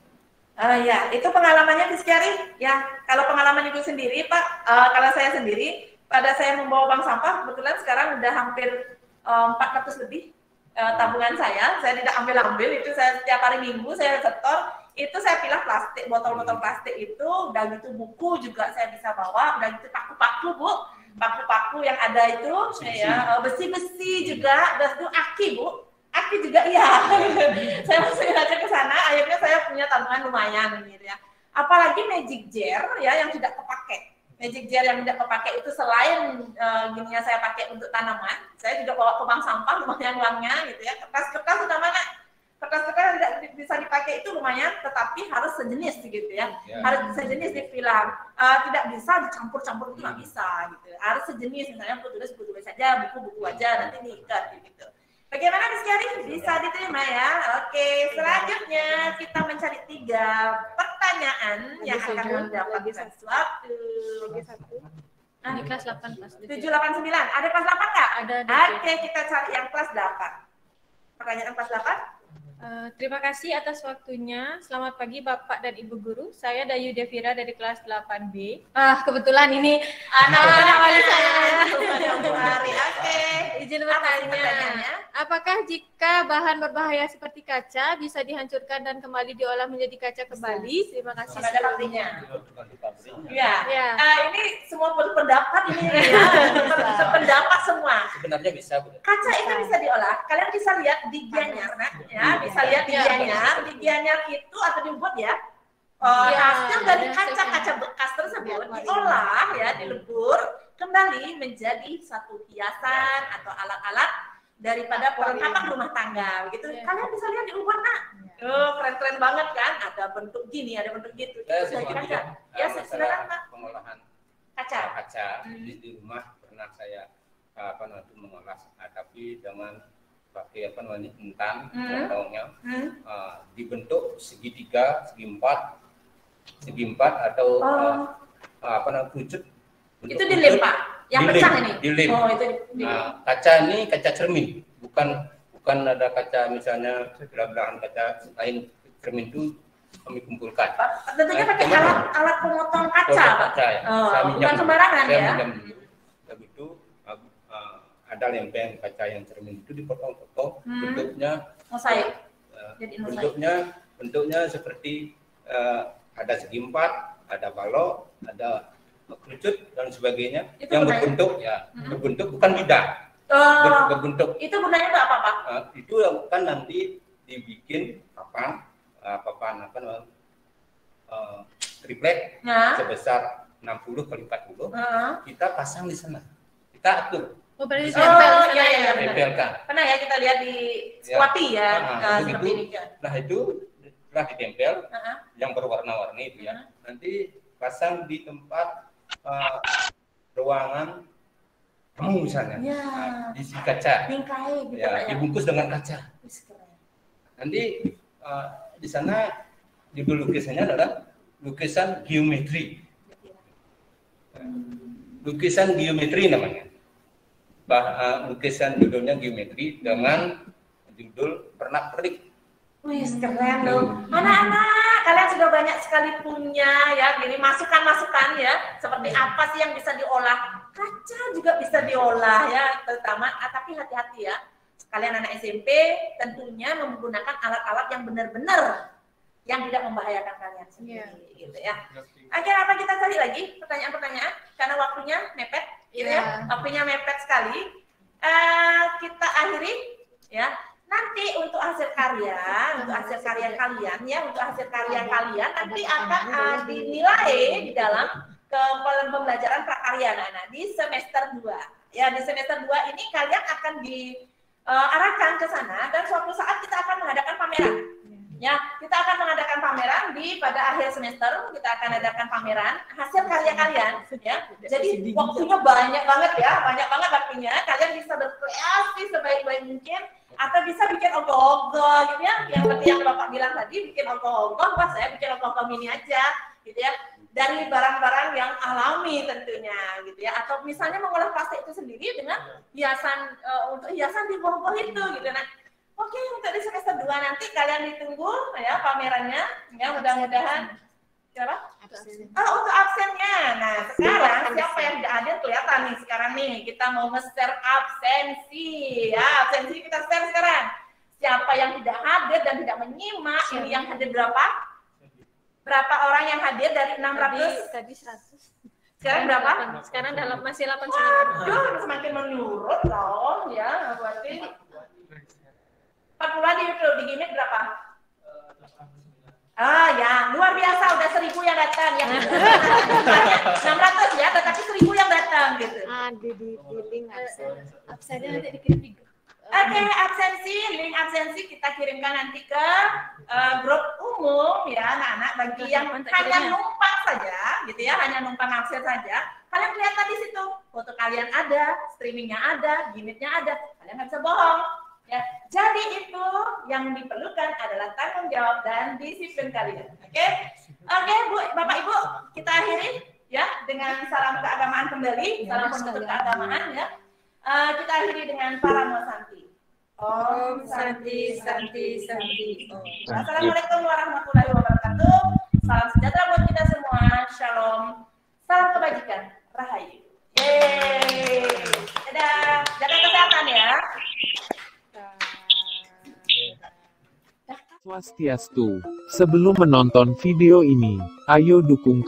Ya, itu pengalamannya Rizkyari. Ya, kalau pengalaman Ibu sendiri, Pak, kalau saya sendiri, pada saya membawa bank sampah, kebetulan sekarang udah hampir 400 lebih tabungan saya tidak ambil, itu saya setiap hari Minggu saya setor, itu saya pilah plastik, botol-botol plastik itu, udah gitu buku juga saya bisa bawa, udah gitu paku-paku Bu, paku-paku yang ada itu, ya, besi-besi juga, udah itu aki Bu. Aki juga iya. Saya masukin aja ke sana, akhirnya saya punya tabungan lumayan gitu ya. Apalagi magic jar ya yang tidak kepakai. Magic jar yang tidak kepakai itu selain gininya saya pakai untuk tanaman, saya juga bawa ke bank sampah lumayan uangnya gitu ya. Kertas-kertas sudah mana? Kertas-kertas tidak bisa dipakai itu lumayan, tetapi harus sejenis gitu ya. Harus sejenis dipilah. Tidak bisa dicampur-campur itu nggak bisa gitu. Harus sejenis, misalnya buku tulis saja, buku aja nanti diikat gitu. Bagaimana Rizkyari? Bisa diterima ya? Oke, selanjutnya kita mencari 3 pertanyaan yang akan mendapatkan suatu. Di kelas 8 kelas 7, 8, 9. Ada kelas 8 nggak? Ada. Oke, kita cari yang kelas 8. Pertanyaan kelas 8. Terima kasih atas waktunya. Selamat pagi Bapak dan Ibu Guru. Saya Dayu Devira dari kelas 8B. Kebetulan ini anak-anak wali saya. Oke, Izin bertanya. Apakah jika bahan berbahaya seperti kaca bisa dihancurkan dan kembali diolah menjadi kaca kembali? Terima kasih. Ada pastinya. Ya. Ya. Ini semua berpendapat ini ya. Berpendapat semua. Sebenarnya bisa, Bu. Kaca itu bisa diolah. Kalian bisa lihat di Gianyar, ya. Bisa lihat di Gianyar. Di Gianyar itu atau dibuat ya. Hasil dari kaca-kaca bekas tersebut diolah ya, dilebur kembali menjadi satu hiasan atau alat-alat daripada perlengkapan rumah tangga gitu. Kalian bisa lihat di Ubud nak. Keren-keren banget kan? Ada bentuk gini, ada bentuk gitu. Itu dari kaca. Ya, silakan Pak. Pengolahan Kaca. Di rumah pernah saya mengolah, tapi dengan pakai intan contohnya dibentuk segitiga, segi empat atau kerucut. Itu dilem Pak. Yang pecah ini. Dilem. Oh, itu Kaca ini kaca cermin, bukan ada kaca misalnya belahan kaca lain, cermin itu kami kumpulkan. Tentunya pakai alat pemotong kaca, Pak. Ya. Bukan sembarangan ya. Begitu ada lempeng kaca yang cermin itu dipotong-potong, bentuknya mosaik. Bentuknya seperti ada segi empat, ada balok, ada kerucut dan sebagainya. Itu yang berbentuk bukan lidah. Berbentuk. Itu gunanya untuk apa, Pak? Itu kan nanti dibikin papan triplek sebesar 60 kali 40. Kita pasang di sana. Kita atur. Tempelkan. Pernah ya kita lihat di Squatty ya. Nah itu setelah ditempel yang berwarna-warni itu ya. Nanti pasang di tempat ruangan kamu misalnya, di kaca, bingkai gitu ya, dibungkus dengan kaca. Nanti di sana judul lukisannya adalah lukisan geometri. Lukisan geometri namanya. Lukisan judulnya geometri dengan judul pernak-pernik. Wih, keren loh. Anak-anak, kalian sudah banyak sekali punya ya, gini masukan-masukan ya. Seperti apa sih yang bisa diolah? Kaca juga bisa diolah ya, terutama. Tapi hati-hati ya. Kalian anak SMP tentunya menggunakan alat-alat yang benar-benar yang tidak membahayakan kalian sendiri, gitu ya. Oke, apa kita cari lagi pertanyaan-pertanyaan? Karena waktunya mepet, gitu ya. Waktunya mepet sekali. Kita akhiri ya. Nanti untuk hasil karya kalian ya, untuk hasil karya kalian nanti akan dinilai di dalam pembelajaran prakarya anak-anak di semester 2. Ya, di semester 2 ini kalian akan diarahkan ke sana dan suatu saat kita akan mengadakan pameran. Ya, kita akan mengadakan pameran pada akhir semester, kita akan adakan pameran hasil karya kalian ya. Jadi waktunya banyak banget ya, banyak banget waktunya. Kalian bisa berkreasi sebaik-baik mungkin atau bisa bikin ogoh-ogoh gitu ya. Yang seperti yang Bapak bilang tadi, bikin ogoh-ogoh, Pak saya bikin ogoh-ogoh mini aja gitu ya. Dari barang-barang yang alami tentunya gitu ya. Atau misalnya mengolah plastik itu sendiri dengan hiasan untuk hiasan di bawah itu gitu. Nah, oke, untuk di semester 2 nanti kalian ditunggu ya pamerannya ya, mudah-mudahan siapa? Untuk absennya. Nah, sekarang siapa yang tidak hadir kelihatan nih sekarang nih. Kita mau nge-share absensi. Ya, absensi kita share sekarang. Siapa yang tidak hadir dan tidak menyimak, ini yang hadir berapa? Berapa orang yang hadir dari 600? Tadi 100. Sekarang berapa? Sekarang masih 89. Waduh, semakin menurut dong ya, berarti 40 di gimmick berapa? Ya, luar biasa, udah 1000 yang datang ya. 600 ya, tetapi 1000 yang datang gitu. Di link Absennya nanti dikirim di grup. Oke, link absensi kita kirimkan nanti ke grup umum ya anak-anak bagi yang hanya numpang saja gitu ya, hanya numpang absen saja. Kalian kelihatan di situ, foto kalian ada, streamingnya ada, gimmicknya ada, kalian nggak bisa bohong. Ya, jadi itu yang diperlukan adalah tanggung jawab dan disiplin kalian. Oke, Bu, Bapak Ibu, kita akhiri ya dengan salam keagamaan kembali, salam penutup keagamaan ya. Kita akhiri dengan Paramo Santi. Om Santi Santi Santi. Assalamualaikum warahmatullahi wabarakatuh. Salam sejahtera buat kita semua. Shalom. Salam kebajikan. Rahayu. Yeay. Dadah. Jaga kesehatan ya. Swastiastu. Sebelum menonton video ini, ayo dukung